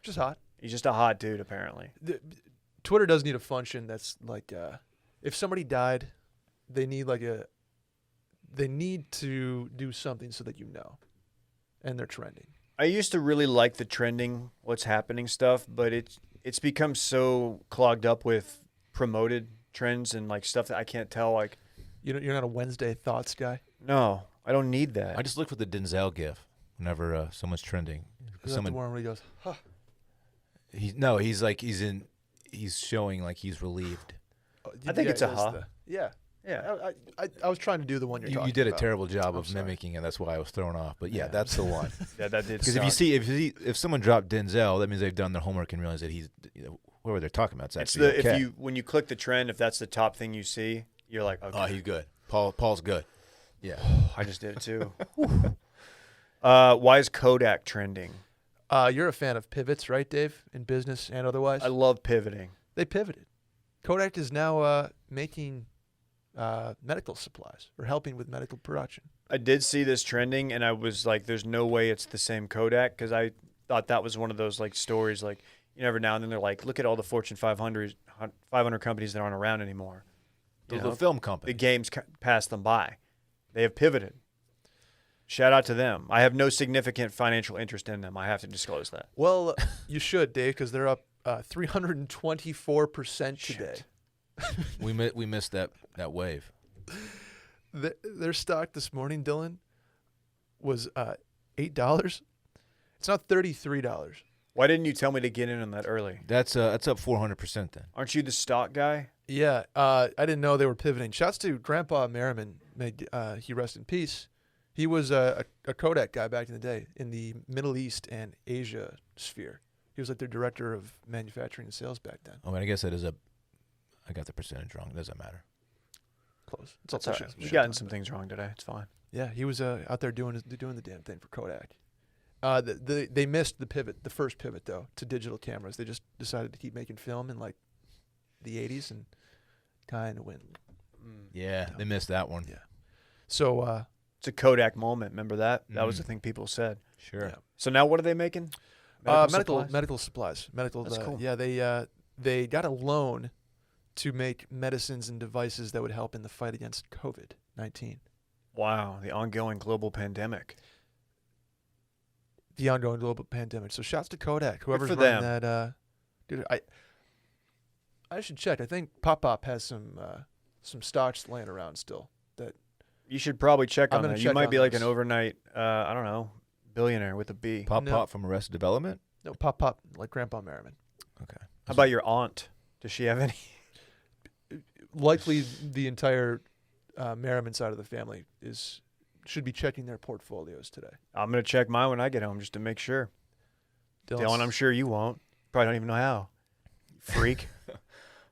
S1: Just hot.
S2: He's just a hot dude, apparently.
S1: Twitter does need a function that's like, if somebody died, they need to do something so that you know, and they're trending.
S2: I used to really like the trending, what's happening stuff, but it's become so clogged up with promoted trends and like stuff that I can't tell. Like,
S1: you're not a Wednesday thoughts guy.
S2: No, I don't need that.
S3: I just look for the Denzel gif whenever someone's trending.
S1: Is that the one where he goes, huh?
S3: He's showing like he's relieved.
S2: I think it's a huh.
S1: Yeah. I was trying to do the one you're talking about.
S3: You did a terrible job of mimicking it. That's why I was thrown off. But yeah, that's the one.
S2: Yeah, that did.
S3: Because if someone dropped Denzel, that means they've done their homework and realized that he's whoever they're talking about. It's actually okay.
S2: When you click the trend, if that's the top thing you see, you're like, okay.
S3: Oh, he's good. Paul's good. Yeah.
S2: I just did it too. Why is Kodak trending?
S1: You're a fan of pivots, right, Dave? In business and otherwise.
S2: I love pivoting.
S1: They pivoted. Kodak is now making medical supplies or helping with medical production.
S2: I did see this trending, and I was like, "There's no way it's the same Kodak," because I thought that was one of those like stories. Like, you know, every now and then they're like, "Look at all the Fortune 500 companies that aren't around anymore."
S3: The film
S2: The
S3: company.
S2: game's passed them by. They have pivoted. Shout out to them. I have no significant financial interest in them. I have to disclose that.
S1: Well, you should, Dave, because they're up 324% today.
S3: We missed that wave.
S1: Their stock this morning, Dylan, was $8. It's now $33.
S2: Why didn't you tell me to get in on that early?
S3: That's up 400% then.
S2: Aren't you the stock guy?
S1: Yeah, I didn't know they were pivoting. Shouts to Grandpa Merriman. May he rest in peace. He was a Kodak guy back in the day in the Middle East and Asia sphere. He was like their director of manufacturing and sales back then.
S3: I mean, I guess that is I got the percentage wrong. It doesn't matter.
S1: Close. It's
S2: That's
S1: all
S2: all right. We've gotten some things wrong today. It's fine.
S1: Yeah, he was out there doing the damn thing for Kodak. They missed the first pivot though, to digital cameras. They just decided to keep making film in like the 80s and kind of went.
S3: Yeah, they missed that one.
S1: Yeah. So
S2: It's a Kodak moment. Remember that? That was the thing people said.
S3: Sure.
S1: yeah.
S2: So now what are they making?
S1: Medical
S2: supplies?
S1: supplies. Medical.
S2: That's cool.
S1: Yeah, they got a loan to make medicines and devices that would help in the fight against COVID-19.
S2: Wow, the ongoing global pandemic.
S1: The ongoing global pandemic. So shouts to Kodak. Whoever's
S2: for
S1: running
S2: them.
S1: that. Dude, I should check. I think Pop has some stocks laying around still. That
S2: You should probably check
S1: I'm
S2: on
S1: gonna
S2: that.
S1: check
S2: You might
S1: on
S2: be like
S1: those.
S2: an overnight, I don't know, billionaire with a B.
S3: Pop
S1: No.
S3: Pop from Arrested Development.
S1: no Pop like Grandpa Merriman.
S3: Okay.
S2: How about your aunt? Does she have any?
S1: Likely the entire Merriman side of the family should be checking their portfolios today.
S2: I'm going to check mine when I get home just to make sure. Dylan, I'm sure you won't. Probably don't even know how. Freak.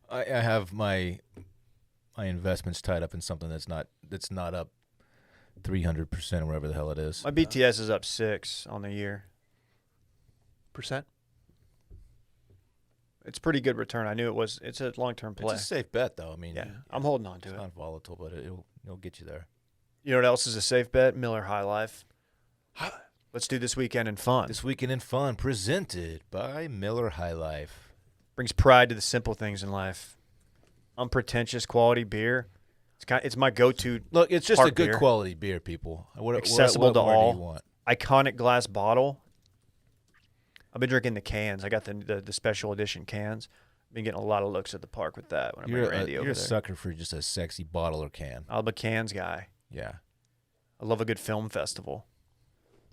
S3: I have my investments tied up in something that's not up 300% or whatever the hell it is.
S2: My BTS is up 6 on the year.
S1: percent.
S2: It's pretty good return. I knew it was. It's a long-term play.
S3: It's a safe bet, though. I mean,
S2: Yeah, I'm holding on to
S3: it's
S2: it.
S3: not volatile, but it'll get you there.
S2: You know what else is a safe bet? Miller High Life. Let's do this weekend in fun.
S3: This Weekend in Fun, presented by Miller High Life.
S2: Brings pride to the simple things in life. Unpretentious quality beer. It's my go-to.
S3: Look, it's just
S2: Park
S3: a good
S2: beer.
S3: quality beer, people.
S2: Accessible to
S3: more
S2: all.
S3: Do you want?
S2: Iconic glass bottle. I've been drinking the cans. I got the special edition cans. Been getting a lot of looks at the park with that when I bring Randy over
S3: You're a
S2: there.
S3: sucker for just a sexy bottle or can.
S2: I'm a cans guy.
S3: Yeah.
S2: I love a good film festival.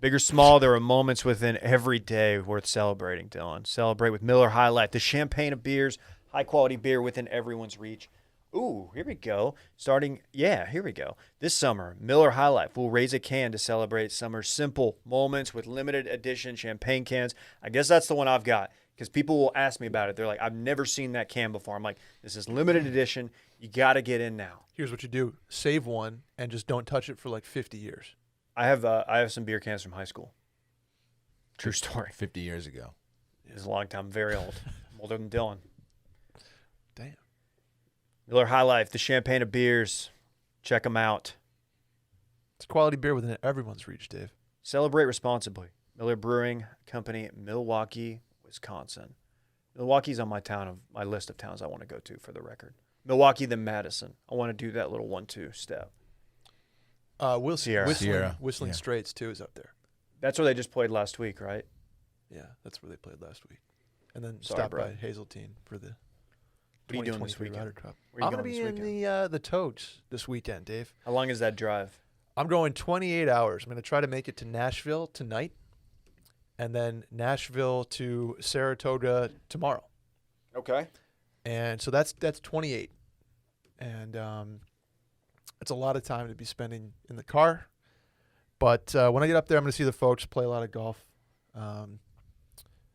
S2: Big or small, there are moments within every day worth celebrating, Dylan. Celebrate with Miller High Life, the champagne of beers, high-quality beer within everyone's reach. Ooh, here we go. Here we go. This summer, Miller High Life will raise a can to celebrate summer's simple moments with limited edition champagne cans. I guess that's the one I've got because people will ask me about it. They're like, I've never seen that can before. I'm like, this is limited edition. You got to get in now.
S1: Here's what you do: save one and just don't touch it for like 50 years.
S2: I have some beer cans from high school. True story.
S3: 50 years ago.
S2: It's a long time. Very old. I'm older than Dylan.
S1: Damn.
S2: Miller High Life, the champagne of beers. Check them out.
S1: It's quality beer within everyone's reach, Dave.
S2: Celebrate responsibly. Miller Brewing Company, Milwaukee, Wisconsin. Milwaukee's on my list of towns I want to go to, for the record. Milwaukee, then Madison. I want to do that little 1-2 step.
S1: Whistling
S3: Sierra.
S1: Yeah. Straits too is up there.
S2: That's where they just played last week, right?
S1: Yeah, that's where they played last week. And then
S2: Sorry,
S1: stopped
S2: bro.
S1: by Hazeltine for the
S2: What are you doing this
S1: 2023
S2: weekend?
S1: Ryder Cup.
S2: Where are
S1: I'm
S2: you
S1: going to be
S2: going this
S1: in the Toads this weekend, Dave.
S2: How long is that drive?
S1: I'm going 28 hours. I'm going to try to make it to Nashville tonight, and then Nashville to Saratoga tomorrow.
S2: Okay.
S1: And so that's 28, and it's a lot of time to be spending in the car. But when I get up there, I'm going to see the folks, play a lot of golf,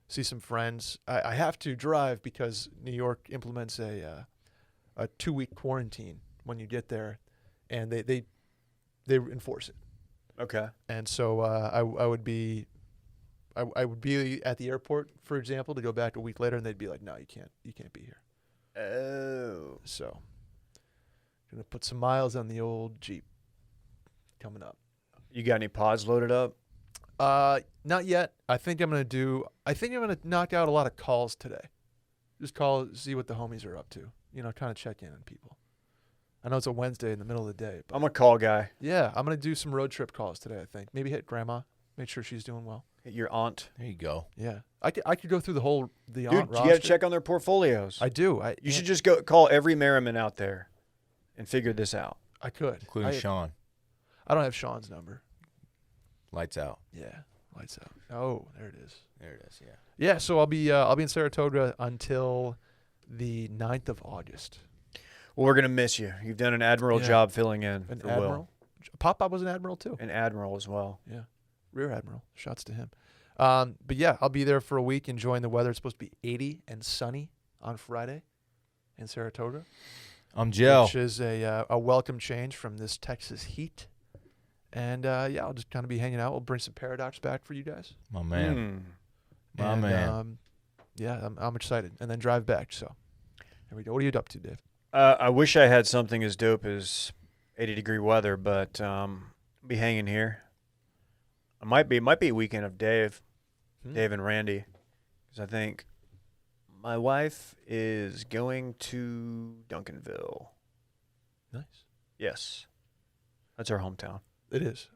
S1: see some friends. I have to drive because New York implements a 2-week quarantine when you get there, and they enforce it.
S2: Okay.
S1: And so I would be at the airport, for example, to go back a week later, and they'd be like, "No, you can't be here."
S2: Oh.
S1: So, gonna put some miles on the old Jeep coming up.
S2: You got any pods loaded up?
S1: Not yet. I think I'm gonna knock out a lot of calls today. Just see what the homies are up to. Kind of check in on people. I know it's a Wednesday in the middle of the day, but
S2: I'm a call guy.
S1: yeah, I'm gonna do some road trip calls today. I think maybe hit grandma, make sure she's doing well.
S2: Hit your aunt.
S3: There you go.
S1: Yeah, I could go through the aunt
S2: Dude, you
S1: roster.
S2: got to check on their portfolios.
S1: I do.
S2: You should just go call every Merriman out there and figure this out.
S1: I could,
S3: Including Sean.
S1: I don't have Sean's number.
S3: Lights out.
S1: Yeah, lights out. Oh, there it is.
S3: There it is, yeah.
S1: Yeah, so I'll be in Saratoga until the 9th of August.
S2: Well, we're going to miss you. You've done an admiral job filling in
S1: An
S2: for
S1: admiral.
S2: Will.
S1: Pop was an admiral too.
S2: An admiral as well.
S1: Yeah, rear admiral. Shouts to him. But yeah, I'll be there for a week enjoying the weather. It's supposed to be 80 and sunny on Friday in Saratoga,
S3: I'm Joe.
S1: which is a welcome change from this Texas heat. And yeah, I'll just kind of be hanging out. We'll bring some Paradox back for you guys.
S3: My man. My
S1: And,
S3: man.
S1: yeah, I'm excited. And then drive back. So here we go. What are you up to, Dave?
S2: I wish I had something as dope as 80-degree weather, but I'll be hanging here. It might be a weekend of Dave and Randy, because I think my wife is going to Duncanville.
S1: Nice.
S2: Yes, that's our hometown.
S1: It is.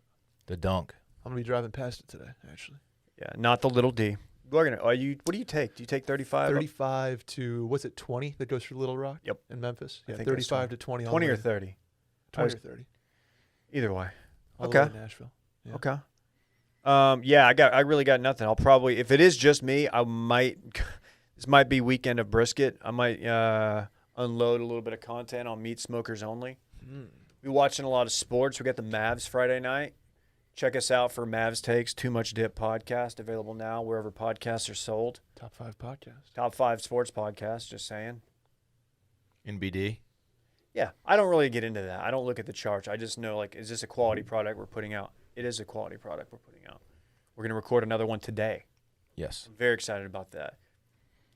S3: The dunk.
S1: I'm gonna be driving past it today, actually.
S2: Yeah, not the little D. What do you take? Do you take 35?
S1: 35 to what's it? 20 that goes through Little Rock.
S2: Yep.
S1: In Memphis.
S2: I
S1: Yeah,
S2: think that's
S1: 35 to 20.
S2: 20
S1: all
S2: or
S1: the way-
S2: 30?
S1: 20 or 30.
S2: Either way.
S1: All the
S2: Okay.
S1: way to Nashville. Yeah.
S2: Okay. Yeah, I really got nothing. I'll probably, if it is just me, I might. This might be weekend of brisket. I might unload a little bit of content on Meat Smokers Only. We're watching a lot of sports. We got the Mavs Friday night. Check us out for Mavs Takes, Too Much Dip podcast, available now wherever podcasts are sold.
S1: Top 5 podcast.
S2: Top 5 sports podcast, just saying.
S3: NBD.
S2: Yeah, I don't really get into that. I don't look at the charts. I just know, like, is this a quality product we're putting out? It is a quality product we're putting out. We're going to record another one today.
S3: Yes.
S2: I'm very excited about that.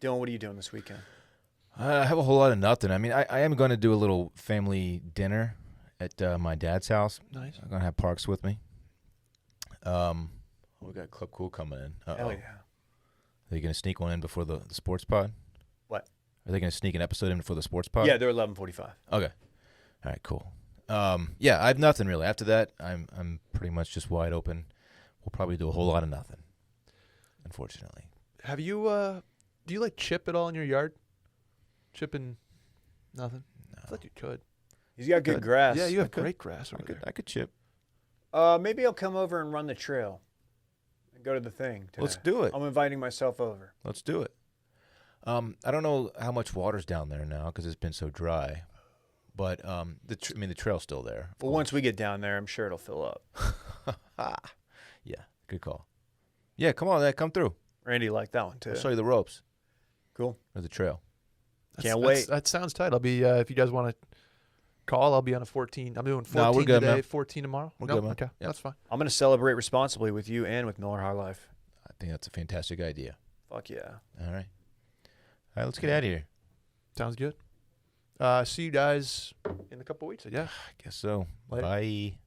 S2: Dylan, what are you doing this weekend?
S3: I have a whole lot of nothing. I mean, I am going to do a little family dinner at my dad's house.
S1: Nice.
S3: I'm going to have Parks with me. We got Club Cool coming in.
S2: Hell yeah.
S3: Are they going to sneak one in before the sports pod?
S2: What?
S3: Are they going to sneak an episode in before the sports pod?
S2: Yeah, they're 11:45.
S3: Okay. All right, cool. Yeah, I have nothing really. After that, I'm pretty much just wide open. We'll probably do a whole lot of nothing, unfortunately.
S1: Have you, do you like chip at all in your yard? Chipping nothing?
S3: No.
S1: I thought you could.
S2: He's got good grass.
S1: Yeah, you have
S3: could.
S1: great grass over there.
S3: I could chip.
S2: Maybe I'll come over and run the trail and go to the thing today.
S3: Let's do it.
S2: I'm inviting myself over.
S3: Let's do it. I don't know how much water's down there now because it's been so dry, but the trail's still there.
S2: Well, once we get down there, I'm sure it'll fill up.
S3: Yeah, good call. Yeah, come on, come through.
S2: Randy liked that one too.
S3: I'll show you the ropes
S2: Cool.
S3: or the trail.
S2: Can't wait.
S1: That sounds tight. I'll be, if you guys want to call, I'll be on a 14. I'm doing 14
S3: we're good,
S1: today,
S3: man.
S1: 14 tomorrow.
S3: We're
S1: No?
S3: good, man.
S1: Okay,
S3: Yeah.
S1: that's fine.
S2: I'm gonna celebrate responsibly with you and with Miller High Life.
S3: I think that's a fantastic idea.
S2: Fuck yeah.
S3: All right, let's get out of here.
S1: Sounds good. See you guys in a couple weeks, I guess.
S3: I guess so.
S1: Later.
S3: Bye.